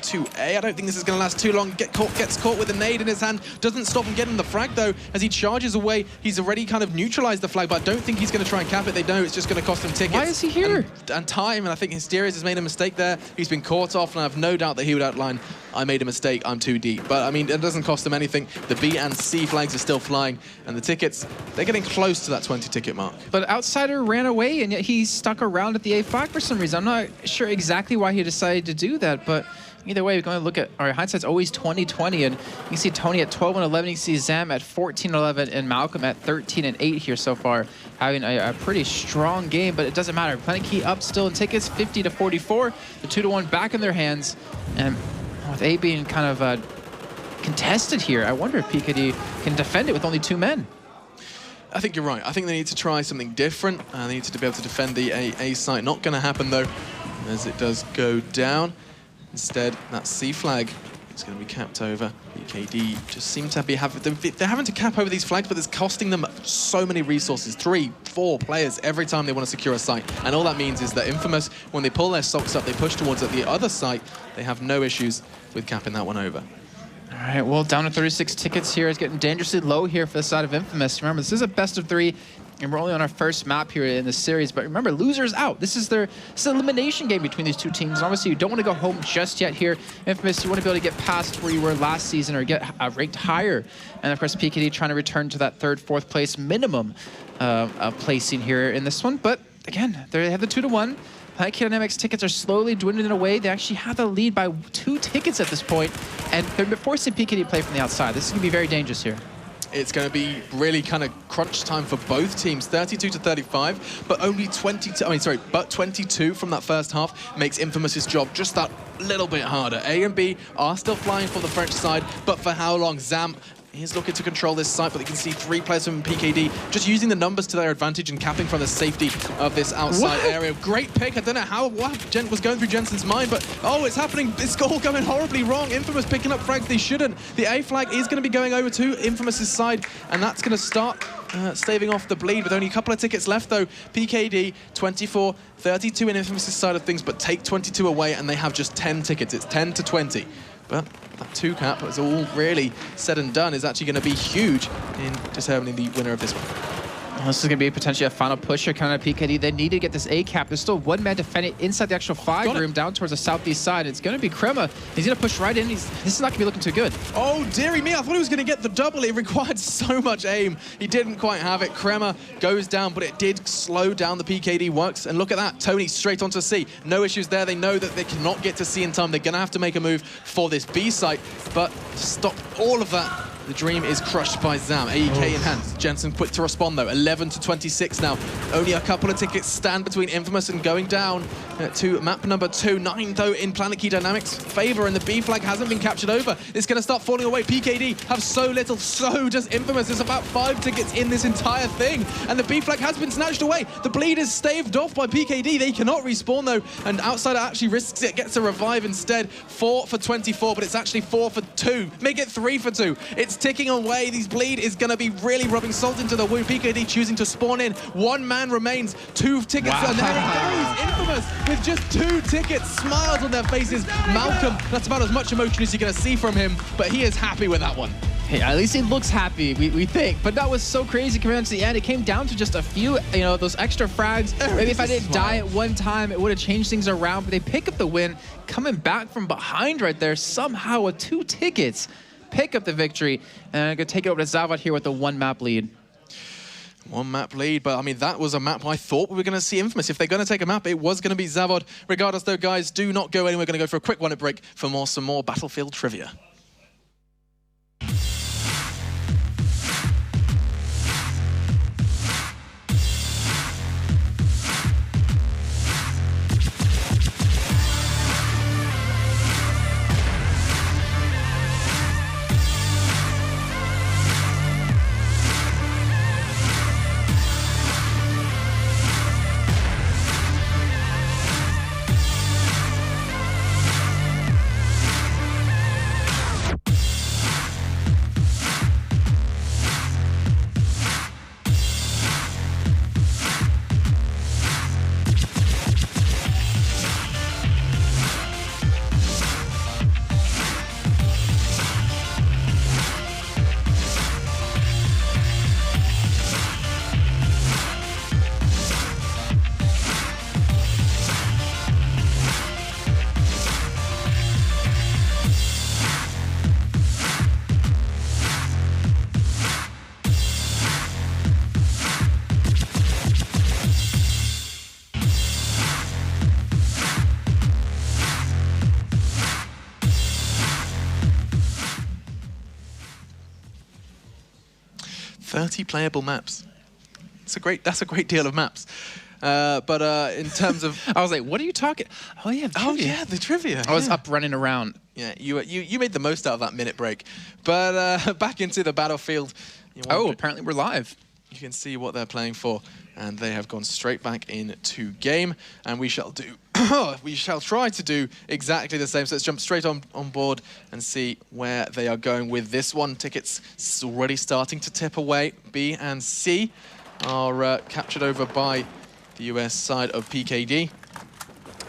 to A. I don't think this is going to last too long. Gets caught with a nade in his hand. Doesn't stop him getting the frag though. As he charges away, he's already kind of neutralized the flag, but I don't think he's going to try and cap it. They know it's just going to cost him tickets. Why is he here? And time, and I think Hysterious has made a mistake there. He's been caught off, and I have no doubt that he would outline, I made a mistake, I'm too deep. But I mean, it doesn't cost him anything. The B and C flags are still flying, and the tickets, they're getting close to that 20 ticket mark. But Outsider ran away, and yet he stuck around at the A flag for some reason. I'm not sure exactly why he decided to do that, but either way, we're going to look at, our hindsight's always 20-20, and you can see Tony at 12-11, you can see Zam at 14-11, and Malcolm at 13-8 here so far, having a pretty strong game, but it doesn't matter. PlanetKey up still in tickets, 50-44, the 2-1 back in their hands, and with A being kind of contested here, I wonder if PKD can defend it with only 2 men. I think you're right. I think they need to try something different. They need to be able to defend the A site. Not going to happen, though, as it does go down. Instead, that C flag is going to be capped over. PKD just seem to be they're having to cap over these flags, but it's costing them so many resources. 3, 4 players every time they want to secure a site. And all that means is that InFamous, when they pull their socks up, they push towards the other site. They have no issues with capping that one over. All right, well, down to 36 tickets here. It's getting dangerously low here for the side of InFamous. Remember, this is a best of 3, and we're only on our first map here in the series. But remember, losers out. This is an elimination game between these two teams. And obviously, you don't want to go home just yet here. InFamous, you want to be able to get past where you were last season or get ranked higher. And of course, PKD trying to return to that 3rd, 4th place minimum placing here in this one. But again, they have the 2-1. PlanetKey Dynamics tickets are slowly dwindling away. They actually have the lead by 2 tickets at this point, and they're forcing PKD to play from the outside. This is going to be very dangerous here. It's going to be really kind of crunch time for both teams, 32-35, but only 22 from that first half makes InFamous's job just that little bit harder. A and B are still flying for the French side, but for how long? Zam is looking to control this site, but you can see 3 players from PKD just using the numbers to their advantage and capping from the safety of this outside area. Great pick. I don't know what was going through Jensen's mind, but oh, it's happening. It's all going horribly wrong. InFamous picking up frags they shouldn't. The A flag is going to be going over to InFamous' side, and that's going to start staving off the bleed with only a couple of tickets left, though. PKD 24, 32 in InFamous' side of things, but take 22 away, and they have just 10 tickets. It's 10 to 20. But that 2 cap, is all really said and done, is actually going to be huge in determining the winner of this one. Well, this is going to be potentially a final push here coming out of PKD. They need to get this A cap. There's still 1 man defending inside the actual 5 room down towards the southeast side. It's going to be Crema. He's going to push right in. This is not going to be looking too good. Oh, dearie me. I thought he was going to get the double. It required so much aim. He didn't quite have it. Crema goes down, but it did slow down the PKD works. And look at that. Tony straight onto C. No issues there. They know that they cannot get to C in time. They're going to have to make a move for this B site. But to stop all of that, the dream is crushed by Zam. AEK in hand. Jensen quick to respond, though. 11 to 26 now. Only a couple of tickets stand between InFamous and going down to map number 2. 9, though, in PlanetKey Dynamics' favor, and the B flag hasn't been captured over. It's going to start falling away. PKD have so little, so does InFamous. There's about 5 tickets in this entire thing, and the B flag has been snatched away. The bleed is staved off by PKD. They cannot respawn, though, and Outsider actually risks it, gets a revive instead. 4 for 24, but it's actually 4 for 2. Make it 3 for 2. It's ticking away. These bleed is going to be really rubbing salt into the wound. PKD choosing to spawn in. 1 man remains. 2 tickets, and there it goes. InFamous with just 2 tickets. Smiles on their faces. Malcolm, that's about as much emotion as you're going to see from him, but he is happy with that one. Hey, at least he looks happy, we think. But that was so crazy coming down to the end. It came down to just a few, those extra frags. Maybe if I didn't die at one time, it would have changed things around. But they pick up the win, coming back from behind right there, somehow with 2 tickets. Pick up the victory, and I'm going to take it over to Zavod here with a 1 map lead. 1 map lead, but I mean, that was a map I thought we were going to see InFamous. If they're going to take a map, it was going to be Zavod. Regardless, though, guys, do not go anywhere. We're going to go for a quick 1-minute break for some more Battlefield trivia. Playable maps. That's a great deal of maps. But in terms of, I was like, what are you talking? Oh yeah, the trivia. I was up running around. Yeah, you made the most out of that minute break. But back into the battlefield. Apparently we're live. You can see what they're playing for, and they have gone straight back into game, and we shall do. We shall try to do exactly the same. So let's jump straight on board and see where they are going with this one. Tickets already starting to tip away. B and C are captured over by the US side of PKD.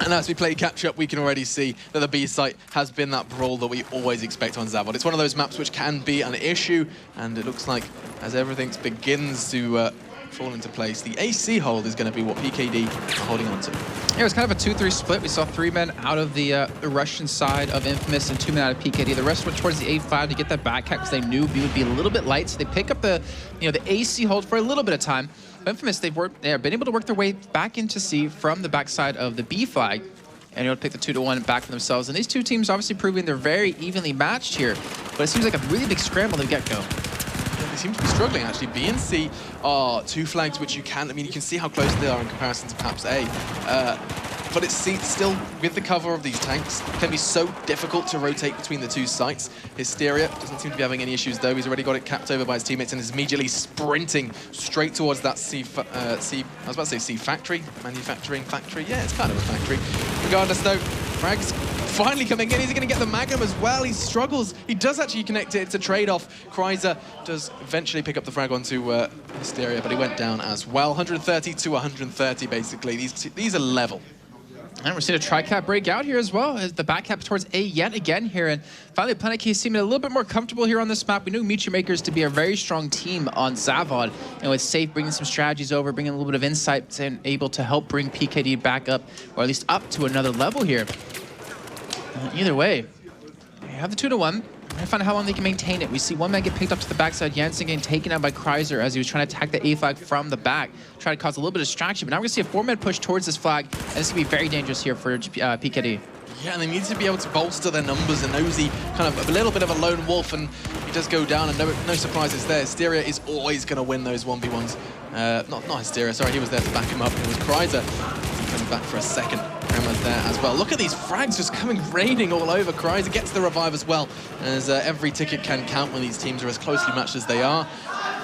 And as we play catch-up, we can already see that the B site has been that brawl that we always expect on Zavod. It's one of those maps which can be an issue, and it looks like as everything begins to fall into place, the AC hold is going to be what PKD are holding on to. Yeah, it was kind of a 2-3 split. We saw 3 men out of the Russian side of InFamous and 2 men out of PKD. The rest went towards the A5 to get that back cap because they knew B would be a little bit light. So they pick up the AC hold for a little bit of time. InFamous, they've been able to work their way back into C from the backside of the B flag, and able to pick the 2-1 back for themselves. And these 2 teams obviously proving they're very evenly matched here, but it seems like a really big scramble to get go. Yeah, they seem to be struggling actually. B and C are 2 flags which you can see how close they are in comparison to perhaps A. but it's still, with the cover of these tanks, it can be so difficult to rotate between the two sites. Hysteria doesn't seem to be having any issues though. He's already got it capped over by his teammates and is immediately sprinting straight towards that C factory, manufacturing factory. Yeah, it's kind of a factory. Regardless though, Frag's finally coming in. Is he going to get the Magnum as well? He struggles. He does actually connect it. It's a trade-off. Kreiser does eventually pick up the frag onto Hysteria, but he went down as well. 130 to 130, basically. These are level. And we're seeing a tri-cap break out here as well, as the back cap towards A yet again here. And finally, PlanetKey is seeming a little bit more comfortable here on this map. We know Meteor Makers to be a very strong team on Zavod. And with Safe bringing some strategies over, bringing a little bit of insight and able to help bring PKD back up, or at least up to another level here. Either way, you have the 2-1. We're gonna find out how long they can maintain it. We see one man get picked up to the backside. Jansen getting taken out by Kreiser as he was trying to attack the A flag from the back, trying to cause a little bit of distraction. But now we're gonna see a 4-man push towards this flag, and this is gonna be very dangerous here for PKD. Yeah, and they need to be able to bolster their numbers, and Nosy kind of a little bit of a lone wolf, and he does go down, and no surprises there. Hysteria is always going to win those 1v1s. Not Hysteria, sorry, he was there to back him up. It was Kreiser. He comes back for a second. Kremmer's there as well. Look at these frags just coming raining all over. Kreiser gets the revive as well, as every ticket can count when these teams are as closely matched as they are.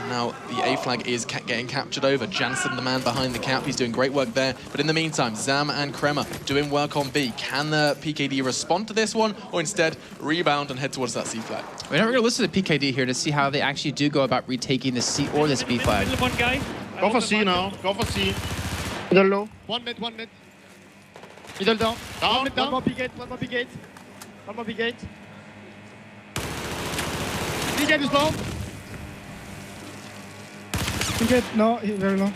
Now the A flag is getting captured over. Jansen, the man behind the cap, he's doing great work there. But in the meantime, Zam and Kremmer doing work on B. Can the PKD respond to this one, or instead rebound and head towards that C flag? We're going to listen to PKD here to see how they actually do go about retaking this C or this B flag. One guy. Go for C now. Go for C. Middle low. One mid. Middle down. Down. One more big gate. One more big gate. Big gate is low. Big gate. No, very low.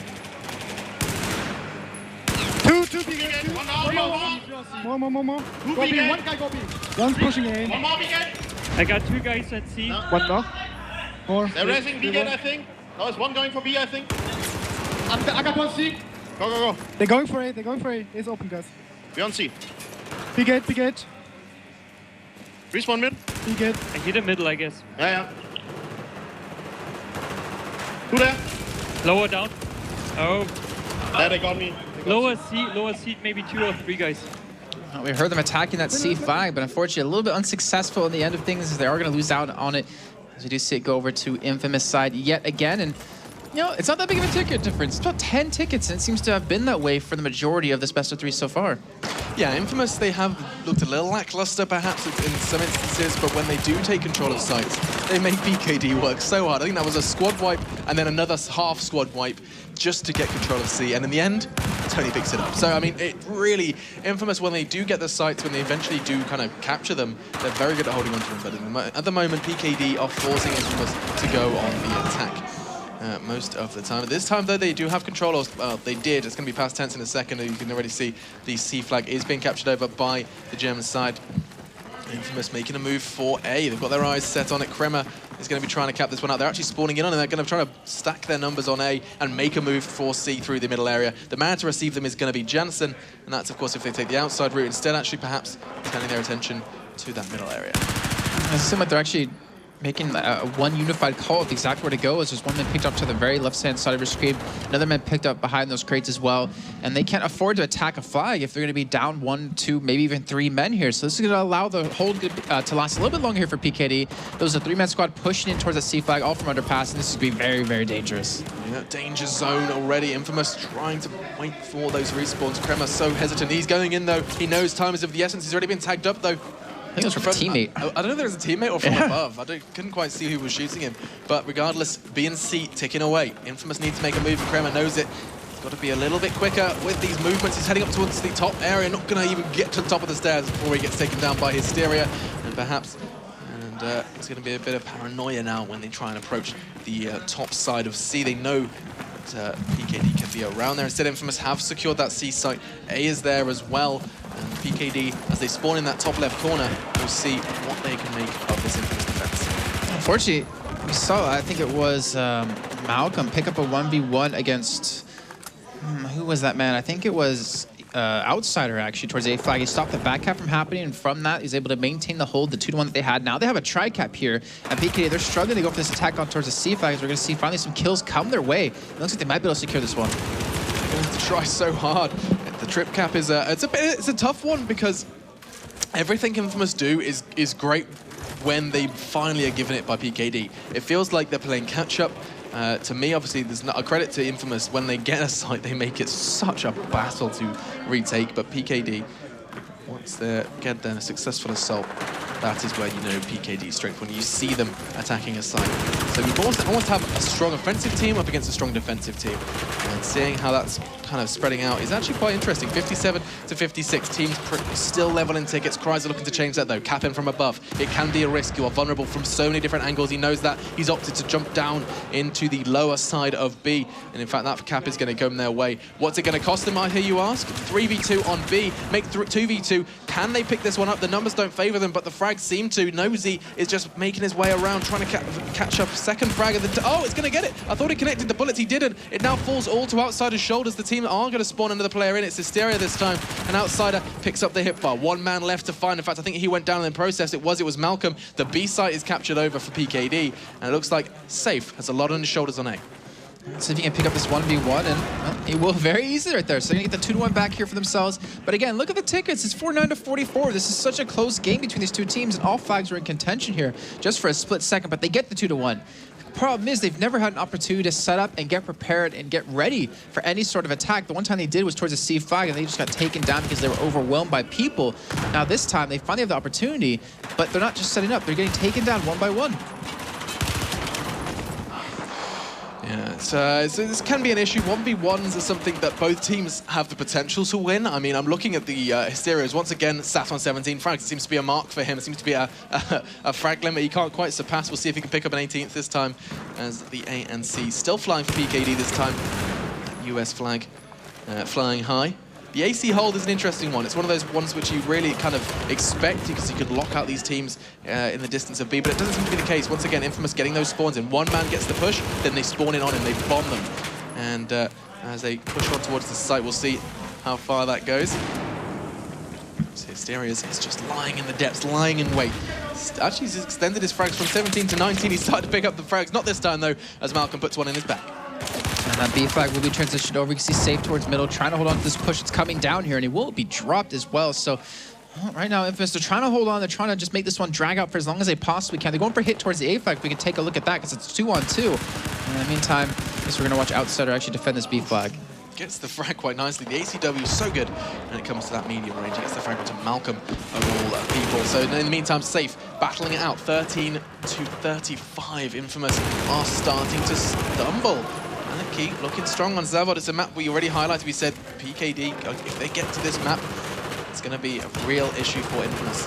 Two big gate. More. Two Go big B. gate. One guy go B. One's pushing A. One more big gate. I got 2 guys at C. No. One more. More. They're racing big gate, I think. No, it's one going for B, I think. I got one C. Go. They're going for A. It's open, guys. We on C. Big gate. Respawn mid. Big gate. I hit the middle, I guess. Yeah. Two there. Lower down. Oh, There, they got me. lower seat, maybe 2 or 3 guys. We heard them attacking that C flag, but unfortunately a little bit unsuccessful in the end of things, as they are going to lose out on it. As we do see it go over to InFamous side yet again. And you know, it's not that big of a ticket difference. It's about 10 tickets, and it seems to have been that way for the majority of this best of 3 so far. Yeah, InFamous, they have looked a little lackluster perhaps in some instances, but when they do take control of sites, they make PKD work so hard. I think that was a squad wipe and then another half squad wipe just to get control of C, and in the end, Tony picks it up. So, I mean, it really, InFamous, when they do get the sites, when they eventually do kind of capture them, they're very good at holding on to them, but at the moment, PKD are forcing InFamous to go on the attack. Most of the time. This time, though, they do have control of, well, they did. It's going to be past tense in a second. You can already see the C flag is being captured over by the German side. InFamous making a move for A. They've got their eyes set on it. Kremmer is going to be trying to cap this one out. They're actually spawning in on it. They're going to try to stack their numbers on A and make a move for C through the middle area. The man to receive them is going to be Jansen, and that's, of course, if they take the outside route instead, actually perhaps turning their attention to that middle area. It seems like they're actually making one unified call of exactly where to go, as there's one man picked up to the very left-hand side of your screen, another man picked up behind those crates as well, and they can't afford to attack a flag if they're going to be down 1, 2, maybe even 3 men here. So this is going to allow the hold to last a little bit longer here for PKD. Those are a 3-man squad pushing in towards that C flag, all from underpass, and this is going to be very, very dangerous. Yeah, danger zone already. InFamous trying to wait for those respawns. Kremmer so hesitant. He's going in, though. He knows time is of the essence. He's already been tagged up, though. I think it was from a teammate. I don't know if it was a teammate or from above. Couldn't quite see who was shooting him. But regardless, B and C ticking away. InFamous needs to make a move, and Kremmer knows it. He's got to be a little bit quicker with these movements. He's heading up towards the top area, not going to even get to the top of the stairs before he gets taken down by Hysteria. And perhaps, it's going to be a bit of paranoia now when they try and approach the top side of C. They know that PKD can be around there. Instead, InFamous have secured that C site. A is there as well. And PKD, as they spawn in that top left corner, will see what they can make of this InFamous defense. Unfortunately, we saw, I think it was Malcolm pick up a 1v1 against, who was that man? I think it was Outsider, actually, towards A flag. He stopped the back cap from happening, and from that, he's able to maintain the hold, the 2-1 that they had. Now they have a tri-cap here, and PKD, they're struggling to go for this attack on towards the C flag, as we're going to see finally some kills come their way. It looks like they might be able to secure this one. They're going to try so hard. The trip cap is it's a tough one because everything InFamous do is great when they finally are given it by PKD. It feels like they're playing catch-up. To me, obviously, there's not a credit to InFamous. When they get a site, they make it such a battle to retake. But PKD, once they get their successful assault, that is where you know PKD's strength, when you see them attacking a site. So we almost have a strong offensive team up against a strong defensive team. And seeing how that's kind of spreading out is actually quite interesting. 57 to 56, teams still leveling tickets. Cries are looking to change that though. Cap in from above. It can be a risk. You are vulnerable from so many different angles. He knows that. He's opted to jump down into the lower side of B. And in fact, that cap is going to go their way. What's it going to cost them, I hear you ask? 3v2 on B. Make 2v2. Can they pick this one up? The numbers don't favor them, but the frags seem to. Nosy is just making his way around, trying to catch up. Second frag of the... Oh, it's going to get it. I thought he connected the bullets. He didn't. It now falls all to Outsider's shoulders. The team are going to spawn another player in. It's Hysteria this time. And Outsider picks up the hip bar. One man left to find. In fact, I think he went down in the process. It was Malcolm. The B site is captured over for PKD. And it looks like Safe has a lot on his shoulders on A. See if he can pick up this 1v1, and well, he will very easily right there. So they're going to get the 2-1 back here for themselves. But again, look at the tickets. It's 49 to 44. This is such a close game between these two teams, and all flags are in contention here just for a split second, but they get the 2-1. Problem is, they've never had an opportunity to set up and get prepared and get ready for any sort of attack. The one time they did was towards a C flag, and they just got taken down because they were overwhelmed by people. Now this time, they finally have the opportunity, but they're not just setting up. They're getting taken down one by one. Yeah, so this can be an issue. 1v1s are something that both teams have the potential to win. I mean, I'm looking at the Hysterios. Once again, sat on 17 frags. It seems to be a mark for him. It seems to be a frag limit he can't quite surpass. We'll see if he can pick up an 18th this time, as the A and C still flying for PKD this time. US flag flying high. The AC hold is an interesting one. It's one of those ones which you really kind of expect because you could lock out these teams in the distance of B, but it doesn't seem to be the case. Once again, InFamous getting those spawns in. One man gets the push, then they spawn in on him, they bomb them. And as they push on towards the site, we'll see how far that goes. So Hysteria is just lying in the depths, lying in wait. Actually, he's extended his frags from 17 to 19. He's started to pick up the frags. Not this time, though, as Malcolm puts one in his back. And that B flag will be transitioned over. You can see Safe towards middle, trying to hold on to this push. It's coming down here, and he will be dropped as well. So right now, InFamous, they're trying to hold on. They're trying to just make this one drag out for as long as they possibly can. They're going for a hit towards the A flag. We can take a look at that because it's 2-on-2. And in the meantime, I guess we're going to watch Outsider actually defend this B flag. Gets the frag quite nicely. The ACW is so good when it comes to that medium range. He gets the frag onto Malcolm of all people. So in the meantime, Safe battling it out. 13 to 35. InFamous are starting to stumble. PlanetKey looking strong on Zavod. It's a map we already highlighted. We said PKD, if they get to this map, it's going to be a real issue for InFamous.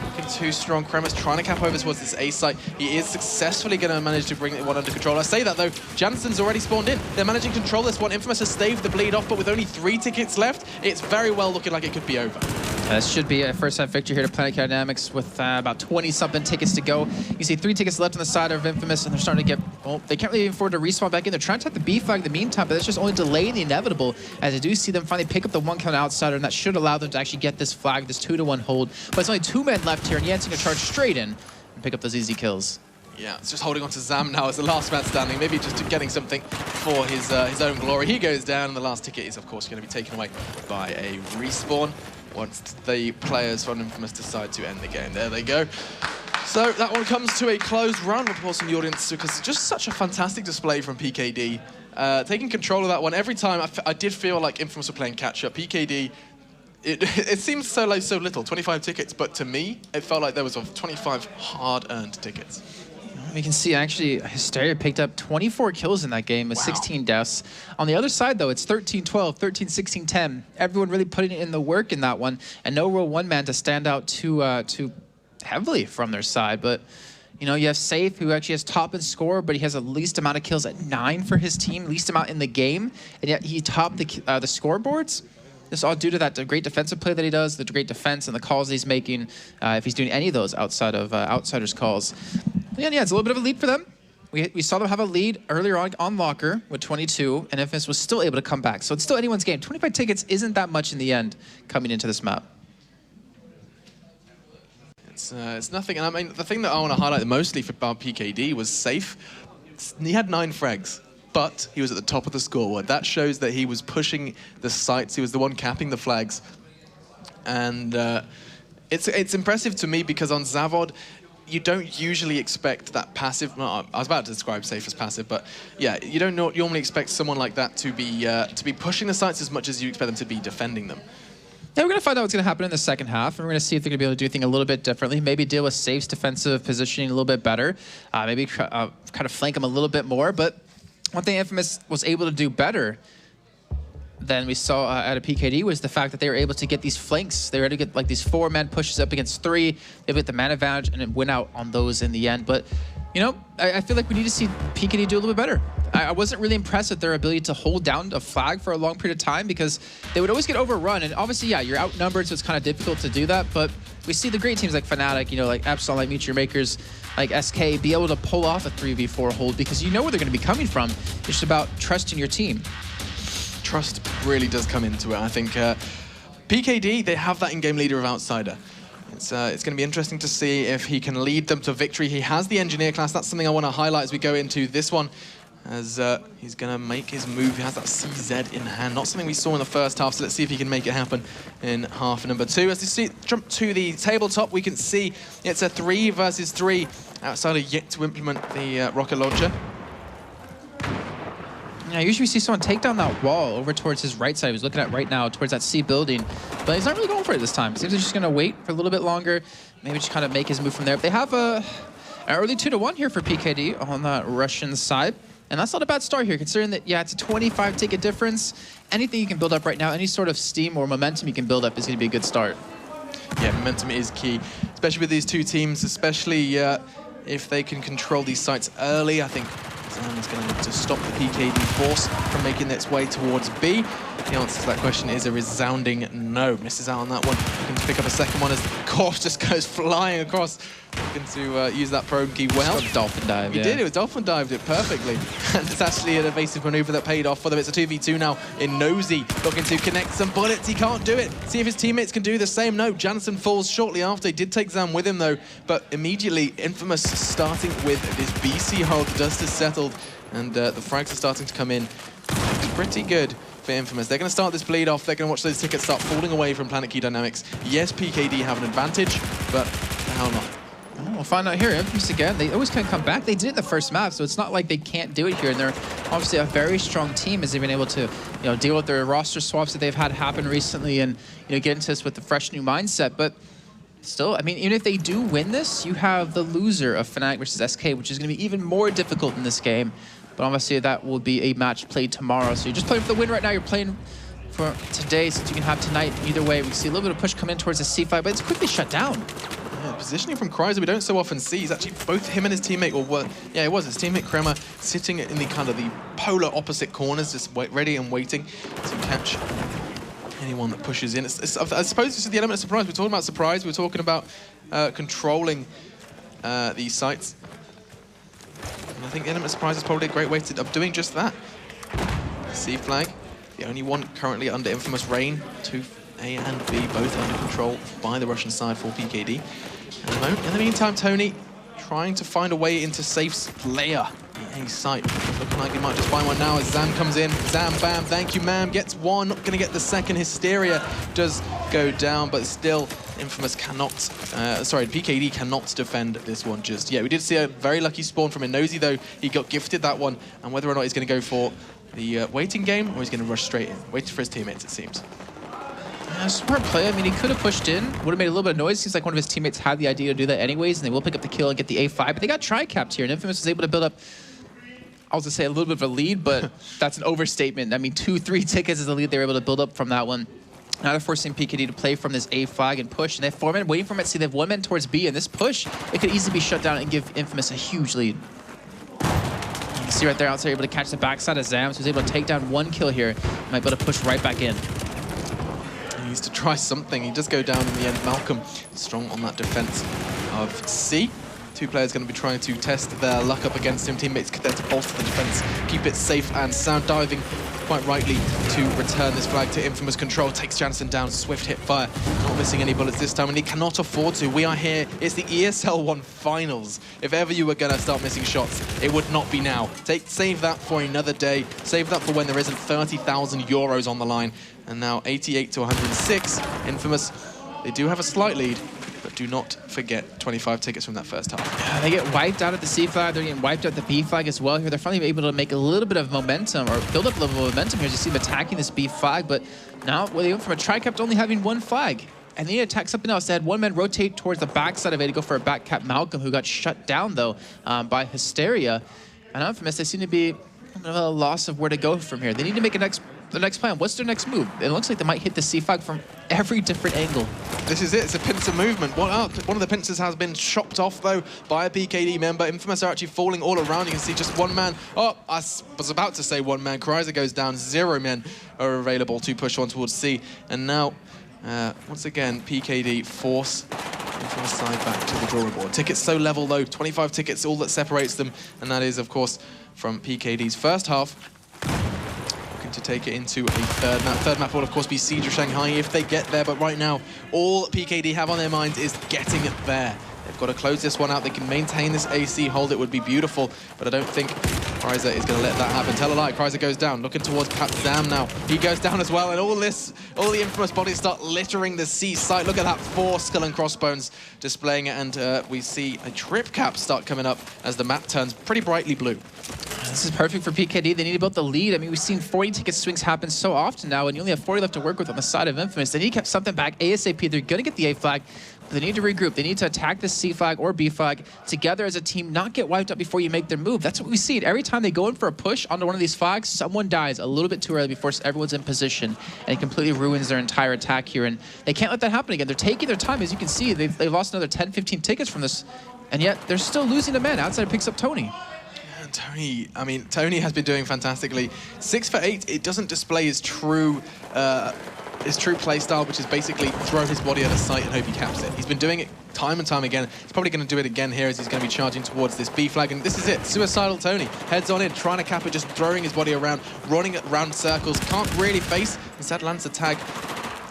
Looking too strong. Kremis trying to cap over towards this A site. He is successfully going to manage to bring one under control. I say that though, Jansen's already spawned in. They're managing to control this one. InFamous has staved the bleed off, but with only 3 tickets left, it's very well looking like it could be over. This should be a first-half victory here to PlanetKey Dynamics with about 20-something tickets to go. You see 3 tickets left on the side of InFamous, and they're starting to get, well, they can't really afford to respawn back in. They're trying to take the B flag in the meantime, but that's just only delaying the inevitable, as I do see them finally pick up the 1 count Outsider, and that should allow them to actually get this flag, this 2-to-1 hold. But it's only 2 men left here, and Jansen can charge straight in and pick up those easy kills. Yeah, it's just holding on to Zam now as the last man standing, maybe just getting something for his own glory. He goes down, and the last ticket is, of course, going to be taken away by a respawn once the players from InFamous decide to end the game. There they go. So that one comes to a closed round of applause from the audience because it's just such a fantastic display from PKD. Taking control of that one. Every time I did feel like InFamous were playing catch-up. PKD, it seems so little, 25 tickets, but to me, it felt like there was 25 hard-earned tickets. We can see actually Hysteria picked up 24 kills in that game with 16 deaths. On the other side though, it's 13-12, 13-16-10. Everyone really putting in the work in that one, and no real one man to stand out too heavily from their side. But you know, you have Safe, who actually has top in score, but he has the least amount of kills at 9 for his team, least amount in the game, and yet he topped the scoreboards. This is all due to that great defensive play that he does, the great defense and the calls that he's making, if he's doing any of those outside of Outsider's calls. Yeah, it's a little bit of a lead for them. We saw them have a lead earlier on Locker with 22, and InFamous was still able to come back. So it's still anyone's game. 25 tickets isn't that much in the end coming into this map. It's nothing, and I mean, the thing that I want to highlight mostly for PKD was Safe. He had 9 frags, but he was at the top of the scoreboard. That shows that he was pushing the sights. He was the one capping the flags. And it's impressive to me because on Zavod, you don't usually expect that passive. Well, I was about to describe safe as passive, but yeah, you don't normally expect someone like that to be pushing the sights as much as you expect them to be defending them. Yeah, we're going to find out what's going to happen in the second half, and we're going to see if they're going to be able to do things a little bit differently. Maybe deal with Safe's defensive positioning a little bit better. Maybe kind of flank him a little bit more. But one thing InFamous was able to do better than we saw at a PKD was the fact that they were able to get these flanks. They were able to get like these 4-man pushes up against 3. They get the man advantage and then win out on those in the end. But, you know, I feel like we need to see PKD do a little bit better. I wasn't really impressed with their ability to hold down a flag for a long period of time because they would always get overrun. And obviously, yeah, you're outnumbered, so it's kind of difficult to do that. But we see the great teams like Fnatic, you know, like Epsilon, like Meteor Makers, like SK, be able to pull off a 3v4 hold because you know where they're going to be coming from. It's just about trusting your team. Trust really does come into it. I think PKD, they have that in-game leader of Outsider. It's going to be interesting to see if he can lead them to victory. He has the Engineer class. That's something I want to highlight as we go into this one, as he's going to make his move. He has that CZ in hand. Not something we saw in the first half, so let's see if he can make it happen in half number 2. As you see, jump to the tabletop, we can see it's a 3 versus 3. Outsider yet to implement the rocket launcher. Yeah, usually we see someone take down that wall over towards his right side. He's looking at right now towards that C building, but he's not really going for it this time. Seems he's just going to wait for a little bit longer, maybe just kind of make his move from there. But they have an early 2-1 here for PKD on that Russian side, and that's not a bad start here, considering that, yeah, it's a 25 ticket difference. Anything you can build up right now, any sort of steam or momentum you can build up is going to be a good start. Yeah, momentum is key, especially with these two teams, especially if they can control these sites early. I think Zam's going to look to stop the PKD force from making its way towards B. The answer to that question is a resounding no. Misses out on that one. Looking to pick up a second one as the corpse just goes flying across. Looking to use that probe key well. Dolphin dive, He did, it was dolphin dived it perfectly. And it's actually an evasive maneuver that paid off for them. It's a 2v2 now in Nosy, looking to connect some bullets. He can't do it. See if his teammates can do the same. No, Jansen falls shortly after. He did take Zam with him though, but immediately InFamous starting with this BC hold. The dust has settled and the frags are starting to come in. It's pretty good for InFamous. They're going to start this bleed off. They're going to watch those tickets start falling away from PlanetKey Dynamics. Yes, PKD have an advantage, but the hell not. We'll find out here. InFamous again, they always can come back. They did it in the first map, so it's not like they can't do it here. And they're obviously a very strong team as they've been able to, you know, deal with their roster swaps that they've had happen recently and, you know, get into this with a fresh new mindset. But still, I mean, even if they do win this, you have the loser of Fnatic versus SK, which is going to be even more difficult in this game. But obviously that will be a match played tomorrow. So you're just playing for the win right now. You're playing for today, since you can have tonight. Either way, we see a little bit of push come in towards the C5, but it's quickly shut down. Yeah, positioning from Kryzer we don't so often see. He's actually both him and his teammate, or what? Yeah, it was his teammate Kremer sitting in the kind of the polar opposite corners, just ready and waiting to catch anyone that pushes in. I suppose this is the element of surprise. We're talking about surprise. We're talking about controlling these sites. And I think the element of surprise is probably a great way of doing just that. C flag, the only one currently under InFamous reign. 2 A and B both under control by the Russian side for PKD. In the meantime, Tony trying to find a way into Safe's layer. The A site looking like he might just find one now as Zam comes in. Zam, bam, thank you, ma'am. Gets one, not going to get the second. Hysteria does go down, but still InFamous cannot, PKD cannot defend this one just yet. We did see a very lucky spawn from Inozy though. He got gifted that one, and whether or not he's going to go for the waiting game or he's going to rush straight in. Waiting for his teammates, it seems. Yeah, smart play. I mean, he could have pushed in, would have made a little bit of noise. Seems like one of his teammates had the idea to do that anyways, and they will pick up the kill and get the A5, but they got tri-capped here, and InFamous was able to build up, I was going to say a little bit of a lead, but that's an overstatement. I mean, 2-3 tickets is the lead they were able to build up from that one. Now they're forcing PKD to play from this A flag and push, and they have 4 men waiting for him. See, they have 1 man towards B, and this push, it could easily be shut down and give InFamous a huge lead. You can see right there, Outsider able to catch the backside of Zam, so he's able to take down 1 kill here. Might be able to push right back in. He needs to try something. He does go down in the end. Malcolm strong on that defense of C. 2 players going to be trying to test their luck up against him. Teammates there to bolster the defense, keep it safe and sound. Diving quite rightly to return this flag to InFamous control. Takes Jansen down, swift hip fire, not missing any bullets this time, and he cannot afford to. We are here, it's the ESL One finals. If ever you were going to start missing shots, it would not be now. Save that for another day, save that for when there isn't 30,000 euros on the line. And now 88 to 106, InFamous, they do have a slight lead, but do not forget 25 tickets from that first half. Yeah, they get wiped out at the C flag. They're getting wiped out at the B flag as well here. They're finally able to make a little bit of momentum or build up a little momentum here as you see them attacking this B flag. But now they went from a tri-cap to only having one flag. And they need to attack something else. They had one man rotate towards the backside of it to go for a back cap Malcolm, who got shut down though by Hysteria. And InFamous, they seem to be a loss of where to go from here. They need to make the next plan. What's their next move? It looks like they might hit the C flag from every different angle. This is it. It's a pincer movement. One of the pincers has been chopped off, though, by a PKD member. InFamous are actually falling all around. You can see just one man. Oh, I was about to say one man. Kryza goes down. 0 men are available to push on towards C. And now, once again, PKD force InFamous side back to the drawing board. Tickets so level, though. 25 tickets, all that separates them. And that is, of course, from PKD's first half. To take it into a third map. Third map will, of course, be Siege of Shanghai if they get there, but right now, all PKD have on their minds is getting it there. They've got to close this one out. They can maintain this AC hold. It would be beautiful, but I don't think Kryza is going to let that happen. Tell a lie. Kryza goes down, looking towards Pat Zam now. He goes down as well, and all the InFamous bodies start littering the C site. Look at that, 4 skull and crossbones displaying it, and we see a trip cap start coming up as the map turns pretty brightly blue. This is perfect for PKD. They need to build the lead. I mean, we've seen 40 ticket swings happen so often now, and you only have 40 left to work with on the side of InFamous. They need to get something back ASAP. They're going to get the A flag, but they need to regroup. They need to attack the C flag or B flag together as a team, not get wiped out before you make their move. That's what we see. Every time they go in for a push onto one of these flags, someone dies a little bit too early before everyone's in position, and it completely ruins their entire attack here. And they can't let that happen again. They're taking their time. As you can see, they've lost another 10, 15 tickets from this, and yet they're still losing a man. Outside picks up Tony. Tony, I mean, Tony has been doing fantastically. 6 for 8, it doesn't display his true play style, which is basically throw his body at a site and hope he caps it. He's been doing it time and time again. He's probably going to do it again here as he's going to be charging towards this B flag, and this is it. Suicidal Tony, heads on in, trying to cap it, just throwing his body around, running around circles, can't really face. Instead lands a tag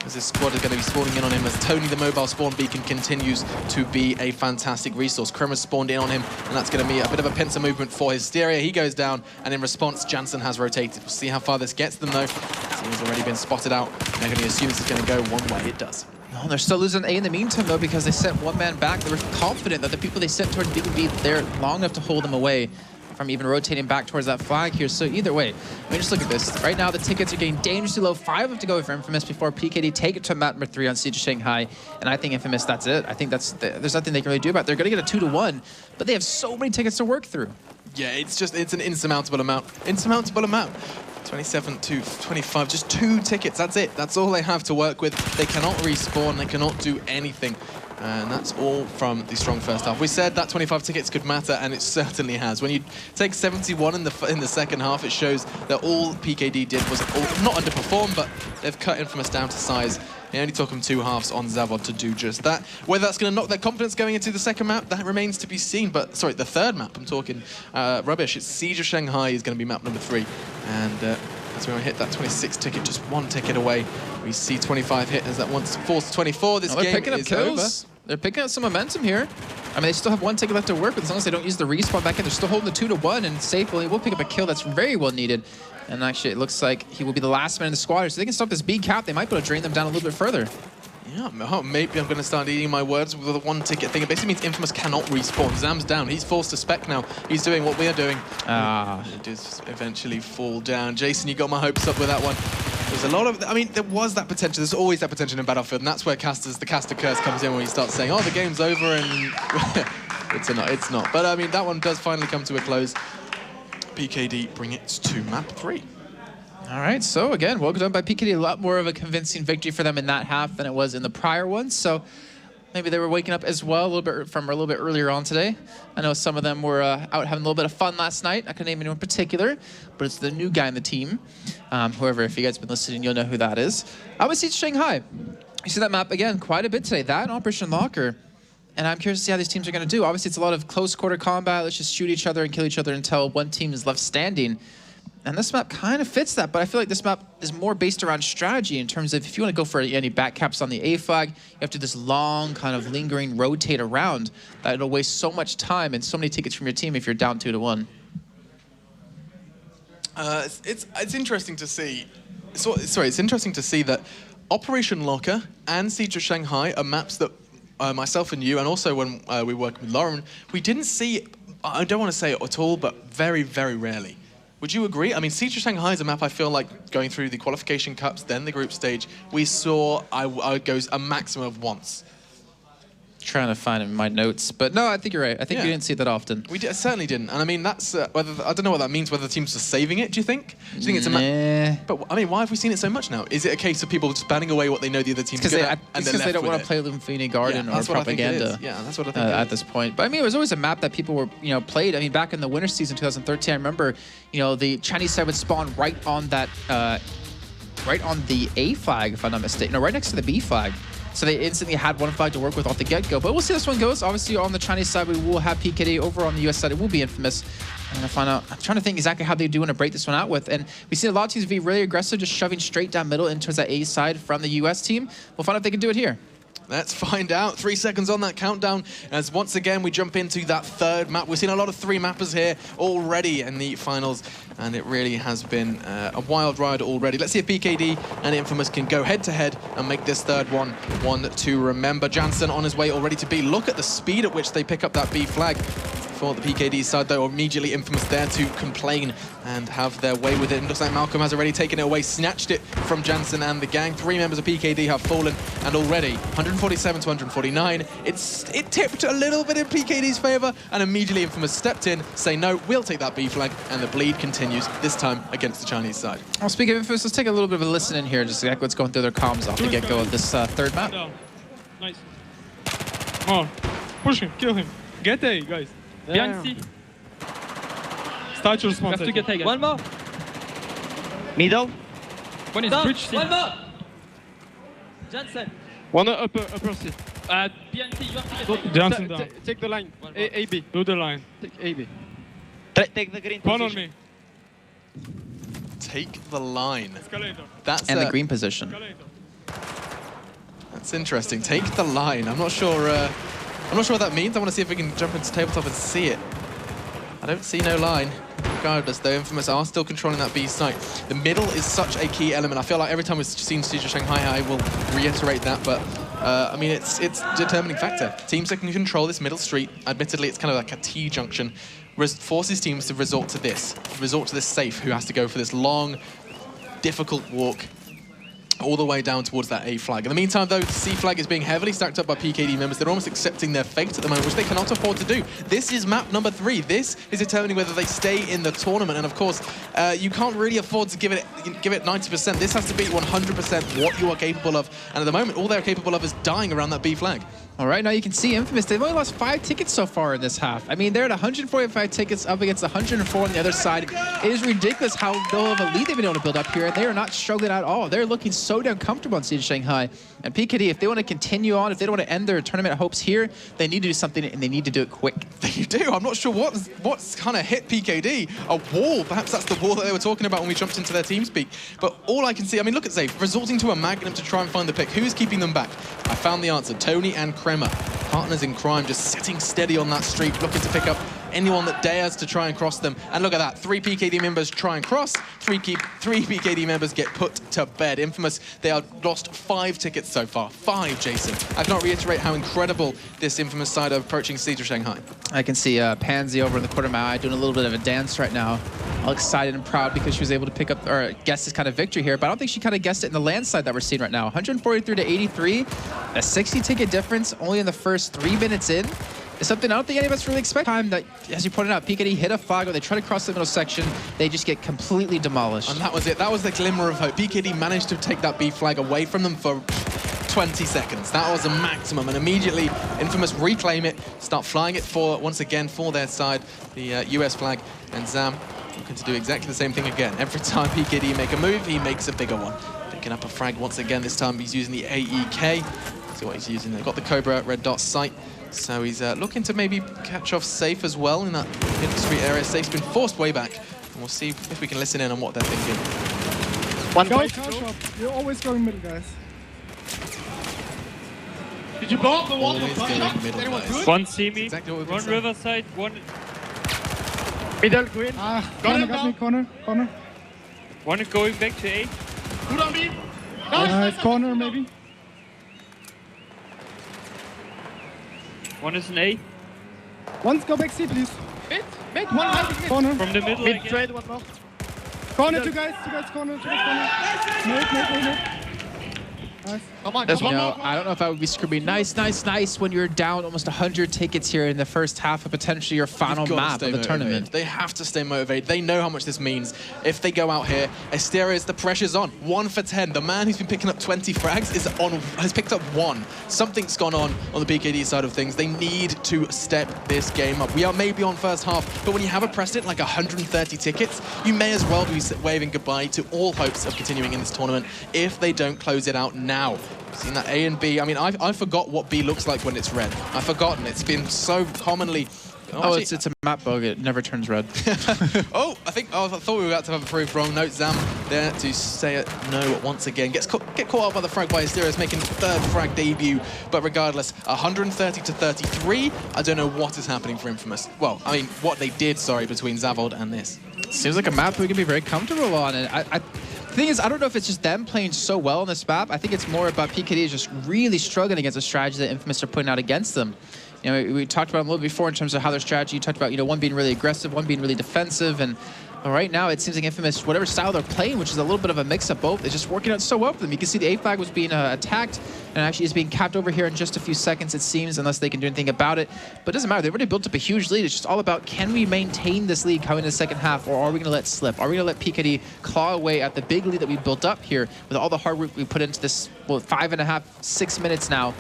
as this squad is going to be spawning in on him as Tony, the mobile spawn beacon, continues to be a fantastic resource. Kremer's spawned in on him, and that's going to be a bit of a pincer movement for Hysteria. He goes down, and in response, Jansen has rotated. We'll see how far this gets them, though. He's already been spotted out. They're going to assume this is going to go one way. It does. No, they're still losing A in the meantime, though, because they sent one man back. They were confident that the people they sent towards B would be there long enough to hold them away from even rotating back towards that flag here. So either way, I mean, just look at this. Right now, the tickets are getting dangerously low. 5 have to go for InFamous before PKD take it to map number 3 on Siege of Shanghai. And I think InFamous, that's it. I think there's nothing they can really do about it. They're going to get a 2-1, but they have so many tickets to work through. Yeah, it's an insurmountable amount. Insurmountable amount. 27 to 25, just 2 tickets. That's it. That's all they have to work with. They cannot respawn. They cannot do anything. And that's all from the strong first half. We said that 25 tickets could matter, and it certainly has. When you take 71 in the second half, it shows that all PKD did was not underperform, but they've cut InFamous down to size. It only took them 2 halves on Zavod to do just that. Whether that's going to knock their confidence going into the second map, that remains to be seen. But, sorry, the third map, I'm talking rubbish. It's Siege of Shanghai is going to be map number 3. And as we hit that 26 ticket, just 1 ticket away. We see 25 hit as that once forced 24. This game picking up is kills. over. They're picking up some momentum here. I mean, they still have 1 ticket left to work with. As long as they don't use the respawn back in, they're still holding the 2-1, and safely will pick up a kill that's very well needed. And actually, it looks like he will be the last man in the squad, so they can stop this B cap. They might be able to drain them down a little bit further. Yeah, maybe I'm going to start eating my words with a 1 ticket thing. It basically means InFamous cannot respawn. Zam's down. He's forced to spec now. He's doing what we are doing. It does eventually fall down. Jason, you got my hopes up with that one. There's a lot of, I mean, there was that potential. There's always that potential in Battlefield, and that's where the caster curse comes in when you start saying, oh, the game's over, and it's not. But, I mean, that one does finally come to a close. PKD bring it to map 3. All right, so again, well done by PKD. A lot more of a convincing victory for them in that half than it was in the prior one. So maybe they were waking up as well a little bit earlier on today. I know some of them were out having a little bit of fun last night. I couldn't name anyone in particular, but it's the new guy in the team. Whoever, if you guys have been listening, you'll know who that is. Obviously, it's Shanghai. You see that map again quite a bit today. That and Operation Locker. And I'm curious to see how these teams are going to do. Obviously, it's a lot of close quarter combat. Let's just shoot each other and kill each other until one team is left standing. And this map kind of fits that, but I feel like this map is more based around strategy in terms of if you want to go for any back caps on the A flag, you have to do this long kind of lingering rotate around that it'll waste so much time and so many tickets from your team if you're down 2-1. It's interesting to see. Sorry, it's interesting to see that Operation Locker and Siege of Shanghai are maps that myself and you, and also when we worked with Lauren, we didn't see. I don't want to say it at all, but very, very rarely. Would you agree? I mean, Siege of Shanghai is a map I feel like going through the qualification cups, then the group stage, we saw, I would go a maximum of once. Trying to find it in my notes, but no, I think you're right. I think Yeah. we didn't see that often. We certainly didn't, and I mean that's whether I don't know what that means. Whether the teams are saving it? Do you think? Do you think it's a map? But I mean, why have we seen it so much now? Is it a case of people just banning away what they know the other team's good at, and because they don't want to play play Lumphini Garden or that's what propaganda? I think it is. Yeah, that's what I think at this point. But I mean, it was always a map that people were played. I mean, back in the winter season 2013, I remember the Chinese side would spawn right on that right on the A flag, if I'm not mistaken, no, right next to the B flag. So they instantly had one flag to work with off the get-go. But we'll see how this one goes. Obviously, on the Chinese side, we will have PKD. Over on the US side, it will be InFamous. I'm trying to think exactly how they do want to break this one out with. And we see a lot of teams be really aggressive, just shoving straight down middle into that A side from the US team. We'll find out if they can do it here. Let's find out. 3 seconds on that countdown as once again we jump into that third map. We've seen a lot of 3 mappers here already in the finals, and it really has been a wild ride already. Let's see if PKD and InFamous can go head-to-head and make this third one to remember. Jansen on his way already to B. Look at the speed at which they pick up that B flag. For the PKD side, though, immediately InFamous there to complain and have their way with it. And looks like Malcolm has already taken it away, snatched it from Jansen and the gang. 3 members of PKD have fallen, and already 147 to 149. It tipped a little bit in PKD's favor, and immediately InFamous stepped in, say no, we'll take that B flag, and the bleed continues, this time against the Chinese side. Well, speaking of InFamous, let's take a little bit of a listen in here, just like what's going through their comms off the get-go of this third map. Nice. Come on. Push him, kill him. Get A, guys. Behind C. Start your response. Have to get A, guys. One more. Middle. One is Down. bridge C. One more. Jansen. One upper C. Behind C, you have to get A. Jansen down. Take the line. A, B. Do the line. Take A, B. Take the green One position. on me. Take the line. Escalator. That's And the green position. That's interesting. Take the line. I'm not sure what that means. I want to see if we can jump into tabletop and see it. I don't see no line. Regardless, though, InFamous are still controlling that B site. The middle is such a key element. I feel like every time we've seen Siege of Shanghai, I will reiterate that, but I mean, it's a determining factor. Teams that can control this middle street, admittedly, it's kind of like a T-junction, forces teams to resort to this safe, who has to go for this long, difficult walk all the way down towards that A flag. In the meantime, though, the C flag is being heavily stacked up by PKD members. They're almost accepting their fate at the moment, which they cannot afford to do. This is map number 3. This is determining whether they stay in the tournament. And of course, you can't really afford to give it 90%. This has to be 100% what you are capable of. And at the moment, all they're capable of is dying around that B flag. All right, now you can see InFamous, they've only lost 5 tickets so far in this half. I mean, they're at 145 tickets up against 104 on the other side. It is ridiculous how low of a lead they've been able to build up here, and they are not struggling at all. They're looking so damn comfortable on Siege of Shanghai. And PKD, if they want to continue on, if they don't want to end their tournament hopes here, they need to do something, and they need to do it quick. They do. I'm not sure what's kind of hit PKD. A wall. Perhaps that's the wall that they were talking about when we jumped into their TeamSpeak. But all I can see, I mean, look at Zavod, resorting to a Magnum to try and find the pick. Who's keeping them back? I found the answer. Tony and Kremer. Partners in crime, just sitting steady on that street, looking to pick up anyone that dares to try and cross them. And look at that, 3 PKD members try and cross, 3 PKD members get put to bed. InFamous, they have lost 5 tickets so far. 5, Jason. I cannot reiterate how incredible this InFamous side are approaching Siege of Shanghai. I can see Pansy over in the corner of my eye doing a little bit of a dance right now. All excited and proud because she was able to pick up, or guess this kind of victory here, but I don't think she kind of guessed it in the landslide that we're seeing right now. 143 to 83, a 60 ticket difference only in the first 3 minutes in. It's something I don't think any of us really expect. Time that, as you pointed out, PKD hit a flag, they try to cross the middle section, they just get completely demolished. And that was it. That was the glimmer of hope. PKD managed to take that B flag away from them for 20 seconds. That was a maximum, and immediately InFamous reclaim it, start flying it once again for their side, the US flag, and Zam looking to do exactly the same thing again. Every time PKD make a move, he makes a bigger one. Picking up a frag once again. This time he's using the AEK. See what he's using. They've got the Cobra red dot sight. So he's looking to maybe catch off Safe as well in that industry area. Safe's been forced way back And we'll see if we can listen in on what they're thinking. One go, car shop. You're always going middle, guys. Did you blow up the wall? Always going middle, Anyone guys. good? One semi, Exactly what we've one been saying. riverside, one Middle, green. Ah, corner, got me, corner. one going back to A. Good on me. Nice. Corner, maybe. One is an A. Once go back C, please. Mid, one hiding mid. Corner. From the middle Mid again. trade, one more. Corner, two guys, corner. Mid. Nice. Come on, You come know, on. I don't know if I would be screaming nice when you're down almost 100 tickets here in the first half of potentially your final They've gotta map stay of the motivated. tournament. They have to stay motivated. They know how much this means. If they go out here, Asterius, the pressure's on. 1 for 10. The man who's been picking up 20 frags has picked up 1. Something's gone on the PKD side of things. They need to step this game up. We are maybe on first half, but when you have a precedent like 130 tickets, you may as well be waving goodbye to all hopes of continuing in this tournament if they don't close it out now. Seen that A and B. I mean, I forgot what B looks like when it's red. I've forgotten. It's been so commonly... Oh, it's a map bug. It never turns red. I thought we were about to have a proof wrong. Note Zam there to say it no once again. Get caught up by the frag by Asterius, making 3rd frag debut. But regardless, 130 to 33. I don't know what is happening for InFamous. Well, I mean, what they did, sorry, between Zavod and this. Seems like a map we can be very comfortable on. And the thing is, I don't know if it's just them playing so well on this map. I think it's more about PKD just really struggling against the strategy that InFamous are putting out against them. You know, we talked about them a little before in terms of how their strategy. You talked about, you know, one being really aggressive, one being really defensive, and right now it seems like InFamous, whatever style they're playing, which is a little bit of a mix of both, is just working out so well for them. You can see the A flag was being attacked, and actually is being capped over here in just a few seconds, it seems, unless they can do anything about it. But it doesn't matter. They've already built up a huge lead. It's just all about, can we maintain this lead coming in the second half, or are we going to let slip? Are we going to let PKD claw away at the big lead that we built up here with all the hard work we put into this, well, 5.5, 6 minutes now?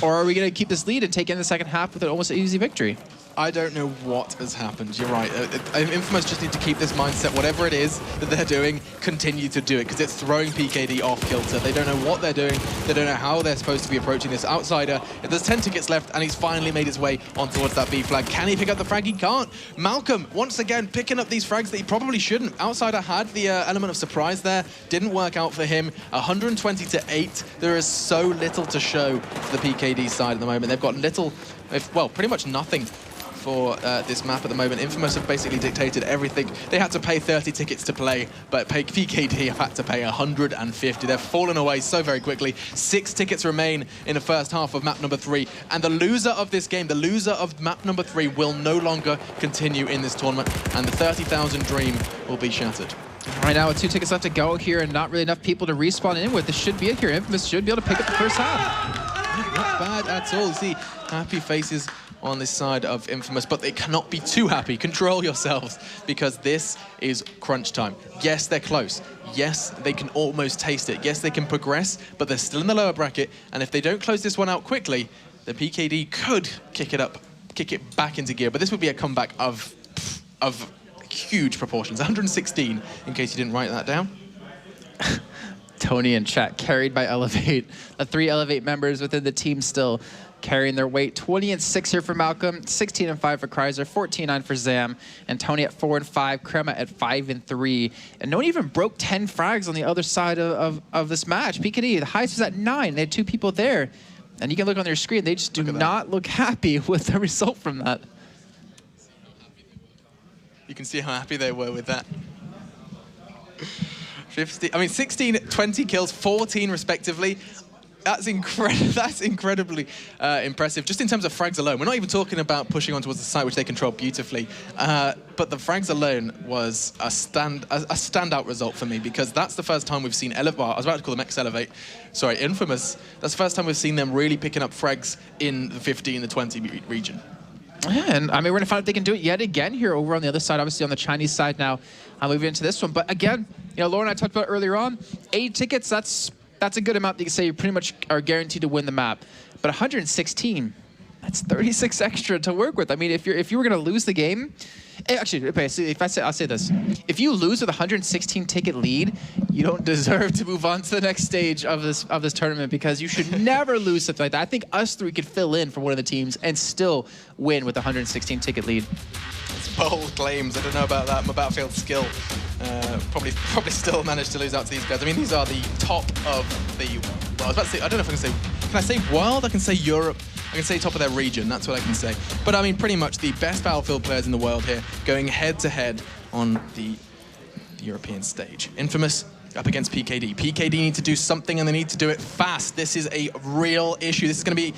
Or are we going to keep this lead and take in the second half with an almost easy victory? I don't know what has happened. You're right. InFamous just need to keep this mindset. Whatever it is that they're doing, continue to do it, because it's throwing PKD off kilter. They don't know what they're doing. They don't know how they're supposed to be approaching this outsider. If there's 10 tickets left, and he's finally made his way on towards that B flag. Can he pick up the frag? He can't. Malcolm, once again, picking up these frags that he probably shouldn't. Outsider had the element of surprise there. Didn't work out for him. 120 to 8. There is so little to show for the PKD side at the moment. They've got little, well, pretty much nothing for this map at the moment. InFamous have basically dictated everything. They had to pay 30 tickets to play, but PKD have had to pay 150. They've fallen away so very quickly. 6 tickets remain in the first half of map number 3, and the loser of this game, the loser of map number 3, will no longer continue in this tournament, and the 30,000 dream will be shattered. Right now, with 2 tickets left to go here and not really enough people to respawn in with, this should be it here. InFamous should be able to pick up the first half. Not bad at all. You see happy faces on this side of InFamous, but they cannot be too happy. Control yourselves, because this is crunch time. Yes, they're close. Yes, they can almost taste it. Yes, they can progress, but they're still in the lower bracket, and if they don't close this one out quickly, the PKD could kick it back into gear. But this would be a comeback of huge proportions. 116, in case you didn't write that down. Tony in chat, carried by Elevate. The 3 Elevate members within the team still carrying their weight. 20 and 6 here for Malcolm, 16 and 5 for Kreiser, 14-9 for Zam, and Tony at 4 and 5, Krema at 5 and 3. And no one even broke 10 frags on the other side of this match. PKD, the highest was at 9. They had 2 people there. And you can look on their screen, they just do not look happy with the result from that. You can see how happy they were with that. 16, 20 kills, 14 respectively. That's incredibly impressive, just in terms of frags alone. We're not even talking about pushing on towards the site, which they control beautifully. But the frags alone was a standout result for me, because that's the first time we've seen I was about to call them X-Elevate. Sorry, InFamous. That's the first time we've seen them really picking up frags in the 15, the 20 region. Yeah, and I mean, we're going to find out if they can do it yet again here over on the other side, obviously on the Chinese side now. I'm moving into this one. But again, you know, Lauren and I talked about earlier on, 8 tickets, that's a good amount. You can say you pretty much are guaranteed to win the map. But 116, that's 36 extra to work with. I mean, if you were going to lose the game, actually, okay, so I'll say this. If you lose with a 116 ticket lead, you don't deserve to move on to the next stage of this tournament, because you should never lose something like that. I think us 3 could fill in for one of the teams and still win with a 116 ticket lead. That's bold claims. I don't know about that. My Battlefield skill probably still managed to lose out to these guys. I mean, these are the top of the... Well, I was about to say, I don't know if I can say... Can I say world? I can say Europe. I can say top of their region. That's what I can say. But I mean, pretty much the best Battlefield players in the world here going head-to-head on the European stage. InFamous up against PKD. PKD need to do something, and they need to do it fast. This is a real issue. This is going to be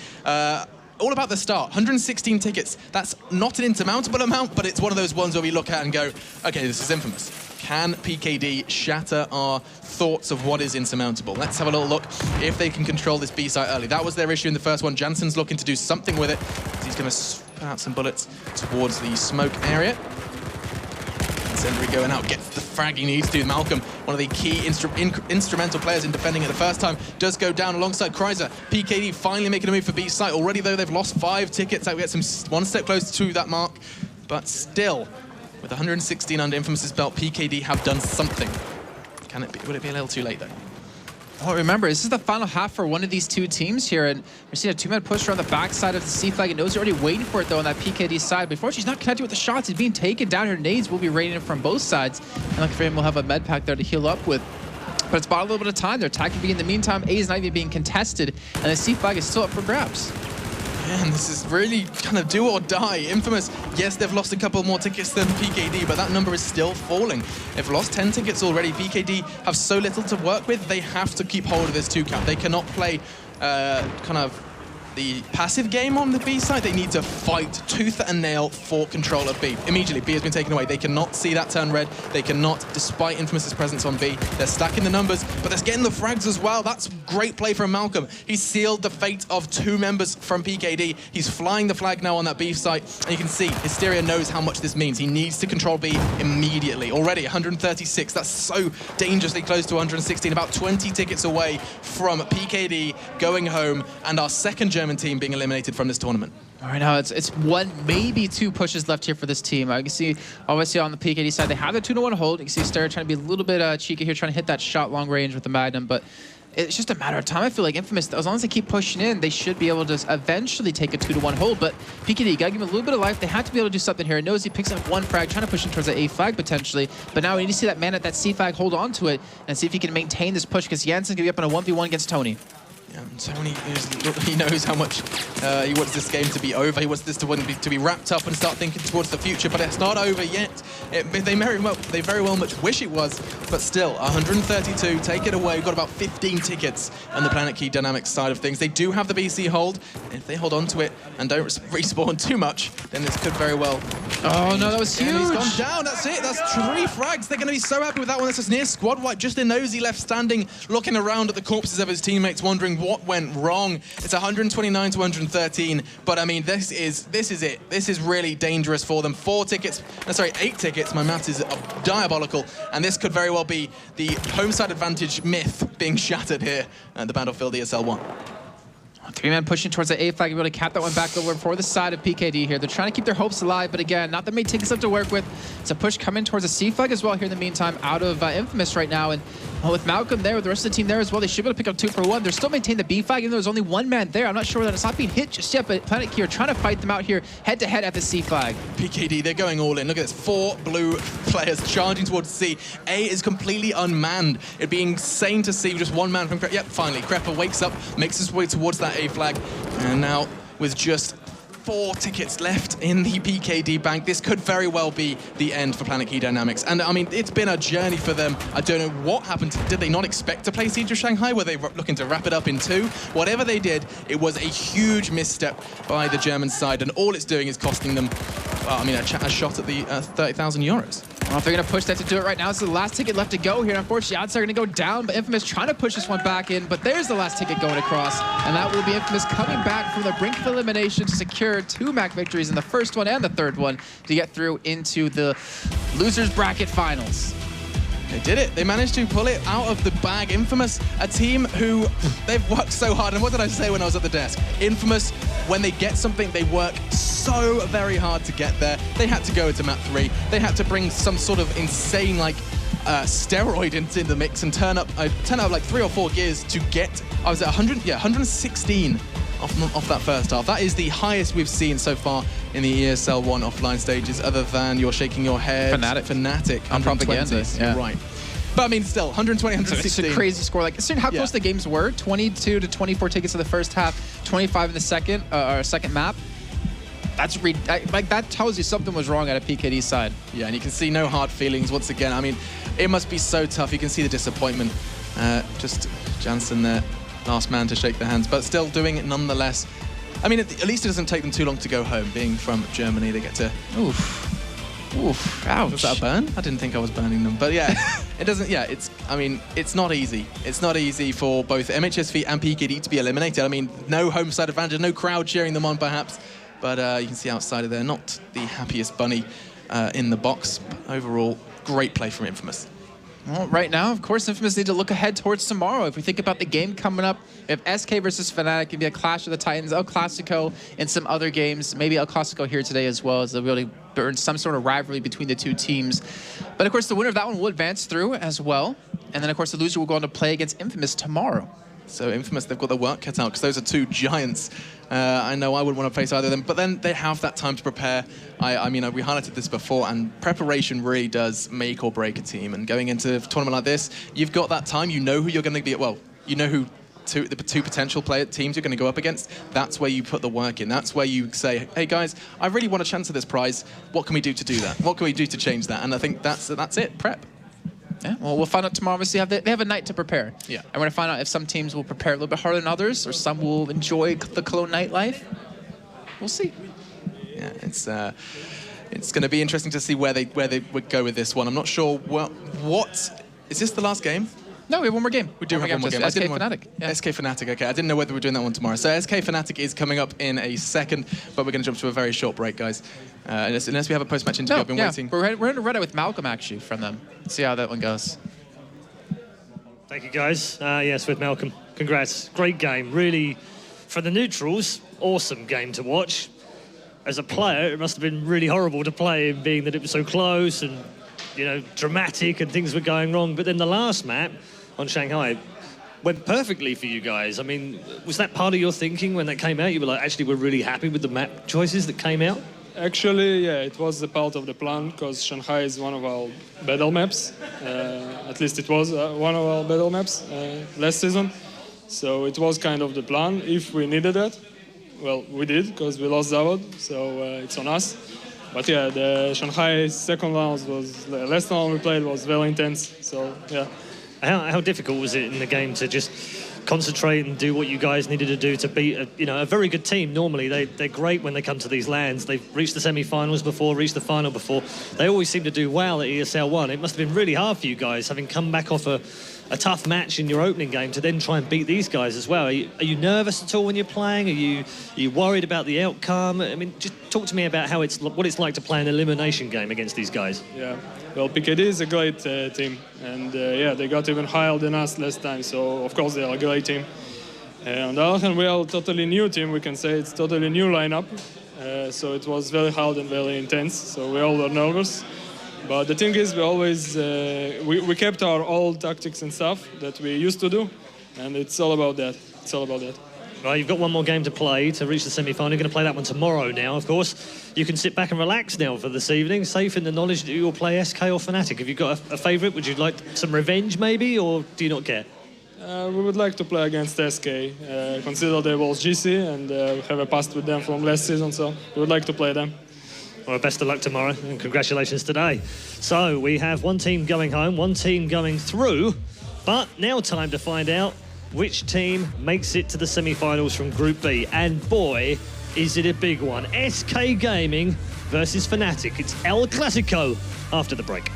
all about the start. 116 tickets. That's not an insurmountable amount, but it's one of those ones where we look at and go, okay, this is InFamous. Can PKD shatter our thoughts of what is insurmountable? Let's have a little look if they can control this B site early. That was their issue in the first one. Jansen's looking to do something with it. He's going to put out some bullets towards the smoke area. Sendry going out, gets the frag he needs to. Malcolm, one of the key instrumental players in defending it the first time, does go down alongside Kryzer. PKD finally making a move for B site. Already, though, they've lost 5 tickets. That gets them one step closer to that mark. But still, with 116 under InFamous's belt, PKD have done something. Can it be? Would it be a little too late, though? Well, remember, this is the final half for one of these two teams here, and we're seeing a 2-man push around the backside of the C flag, and No's already waiting for it, though, on that PKD side. Before she's not connecting with the shots, he's being taken down here. Nades will be raining from both sides, and lucky for him, we'll have a med pack there to heal up with. But it's bought a little bit of time. They're attacking B in the meantime. A is not even being contested, and the C flag is still up for grabs. Man, this is really kind of do or die. InFamous, yes, they've lost a couple more tickets than PKD, but that number is still falling. They've lost 10 tickets already. PKD have so little to work with, they have to keep hold of this 2-count. They cannot play kind of the passive game on the B side. They need to fight tooth and nail for control of B. Immediately, B has been taken away. They cannot see that turn red. They cannot, despite InFamous's presence on B. They're stacking the numbers, but they're getting the frags as well. That's great play from Malcolm. He sealed the fate of 2 members from PKD. He's flying the flag now on that B site, and you can see Hysteria knows how much this means. He needs to control B immediately. Already 136. That's so dangerously close to 116. About 20 tickets away from PKD going home, and our second German team being eliminated from this tournament. All right, now it's 1, maybe 2 pushes left here for this team. I can see, obviously, on the PKD side, they have the 2-1 hold. You can see Hysteria trying to be a little bit cheeky here, trying to hit that shot long range with the Magnum, but it's just a matter of time. I feel like InFamous, as long as they keep pushing in, they should be able to eventually take a 2-1 hold. But PKD, gotta give him a little bit of life. They have to be able to do something here. Knows he picks up 1 frag, trying to push him towards the A flag potentially. But now we need to see that man at that C flag hold on to it and see if he can maintain this push, because Jansen's gonna be up on a 1v1 against Tony. Tony, he knows how much he wants this game to be over. He wants this to be wrapped up and start thinking towards the future, but it's not over yet. They very well much wish it was, but still, 132, take it away. We've got about 15 tickets on the PlanetKey Dynamics side of things. They do have the BC hold. If they hold on to it and don't respawn too much, then this could very well... Oh no, that was huge! And he's gone down, that's it. That's 3 frags. They're going to be so happy with that one. That's just near squad wipe. Just in Nosy left standing, looking around at the corpses of his teammates, wondering what went wrong. It's 129 to 113, but I mean, this is it. This is really dangerous for them. 8 tickets. My math is diabolical, and this could very well be the home side advantage myth being shattered here at the Battlefield ESL One. 3-man pushing towards the A flag, able to cap that one back over for the side of PKD here. They're trying to keep their hopes alive, but again, not that many tickets left to work with. It's a push coming towards the C flag as well here in the meantime, out of InFamous right now. And with Malcolm there, with the rest of the team there as well, they should be able to pick up 2 for 1. They're still maintaining the B flag, even though there's only 1 man there. I'm not sure that it's not being hit just yet, but PlanetKey are trying to fight them out here head-to-head at the C flag. PKD, they're going all in. Look at this, 4 blue players charging towards C. A is completely unmanned. It'd be insane to see just 1 man from Crepper. Yep, finally, Crepper wakes up, makes his way towards that A flag, and now with just 4 tickets left in the PKD bank, this could very well be the end for PlanetKey Dynamics. And I mean, it's been a journey for them. I don't know what happened. Did they not expect to play Siege of Shanghai? Were they looking to wrap it up in 2? Whatever they did, it was a huge misstep by the German side, and all it's doing is costing them, well, I mean, a shot at the 30,000 euros. Well, if they're going to push that to do it right now, it's the last ticket left to go here. Unfortunately, odds are going to go down, but InFamous trying to push this one back in, but there's the last ticket going across, and that will be InFamous coming back from the brink of elimination to secure 2 MAC victories in the first one and the third one to get through into the losers bracket finals. They did it. They managed to pull it out of the bag. InFamous, a team who they've worked so hard. And what did I say when I was at the desk? InFamous, when they get something, they work so very hard to get there. They had to go into map 3. They had to bring some sort of insane, like, steroid into the mix and turn up like 3 or 4 gears to get, I was at 116 off that first half. That is the highest we've seen so far in the ESL One offline stages, other than you're shaking your head. Fnatic. On propaganda. Yeah. You're right. But I mean, still, 120, 116. It's a crazy score. Like, considering how close the games were, 22 to 24 tickets in the first half, 25 in the second map. That's like that tells you something was wrong at a PKD side. Yeah, and you can see no hard feelings once again. I mean, it must be so tough. You can see the disappointment. Just Jansen there, last man to shake their hands, but still doing it nonetheless. I mean, at least it doesn't take them too long to go home. Being from Germany, they get to... Oof, ouch. Was that a burn? I didn't think I was burning them. But yeah, it doesn't, I mean, it's not easy. It's not easy for both MHSV and PKD to be eliminated. I mean, no home side advantage, no crowd cheering them on perhaps. But you can see outside of there, not the happiest bunny in the box. But overall, great play from InFamous. Well, right now, of course, InFamous need to look ahead towards tomorrow. If we think about the game coming up, if SK versus Fnatic can be a clash of the Titans, El Clasico, and some other games, maybe El Clasico here today as well, as they'll really burn some sort of rivalry between the two teams. But of course, the winner of that one will advance through as well. And then, of course, the loser will go on to play against InFamous tomorrow. So InFamous, they've got their work cut out because those are two giants. I know I wouldn't want to face either of them, but then they have that time to prepare. I mean, we highlighted this before, and preparation really does make or break a team. And going into a tournament like this, you've got that time. You know who you're going to be. Well, you know who the two potential teams you're going to go up against. That's where you put the work in. That's where you say, hey guys, I really want a chance at this prize. What can we do to do that? What can we do to change that? And I think that's it. Prep. Yeah, well, we'll find out tomorrow. Obviously, they have a night to prepare. Yeah. And we're going to find out if some teams will prepare a little bit harder than others, or some will enjoy the Cologne nightlife. We'll see. Yeah, it's going to be interesting to see where they would go with this one. I'm not sure what is this the last game? No, we have one more game. We do have one more game. SK Fnatic. Yeah. SK Fnatic, okay. I didn't know whether we're doing that one tomorrow. So SK Fnatic is coming up in a second, but we're going to jump to a very short break, guys. Unless we have a post-match interview. I've been waiting. We're going to run it with Malcolm, actually, from them. Let's see how that one goes. Thank you, guys. Yes, with Malcolm. Congrats. Great game. Really, for the neutrals, awesome game to watch. As a player, it must have been really horrible to play, being that it was so close and, you know, dramatic and things were going wrong. But then the last map on Shanghai went perfectly for you guys. I mean, was that part of your thinking when that came out? You were like, actually, we're really happy with the map choices that came out? Actually, yeah, it was a part of the plan, because Shanghai is one of our battle maps. At least it was one of our battle maps last season. So it was kind of the plan, if we needed that. Well, we did, because we lost Zavod, so it's on us. But yeah, the Shanghai second round was, the last round we played was very intense, so yeah. How difficult was it in the game to just concentrate and do what you guys needed to do to beat a very good team? Normally they're great when they come to these lands. They've reached the semi-finals before, reached the final before. They always seem to do well at ESL One. It must have been really hard for you guys, having come back off a tough match in your opening game, to then try and beat these guys as well. Are you nervous at all when you're playing? Are you worried about the outcome? I mean, just talk to me about what it's like to play an elimination game against these guys. Yeah, well, PKD is a great team, and yeah, they got even higher than us last time, so of course they are a great team. On the other hand, we are a totally new team. We can say it's totally new lineup, so it was very hard and very intense, so we all were nervous. But the thing is, we always we kept our old tactics and stuff that we used to do, and it's all about that. It's all about that. Right, you've got one more game to play to reach the semi-final. You're going to play that one tomorrow now, of course. You can sit back and relax now for this evening, safe in the knowledge that you'll play SK or Fnatic. Have you got a favourite? Would you like some revenge, maybe, or do you not care? We would like to play against SK. Consider they was GC, and we have a past with them from last season, so we would like to play them. Well, best of luck tomorrow, and congratulations today. So we have one team going home, one team going through, but now time to find out which team makes it to the semi-finals from Group B. And boy, is it a big one. SK Gaming versus Fnatic. It's El Clasico after the break.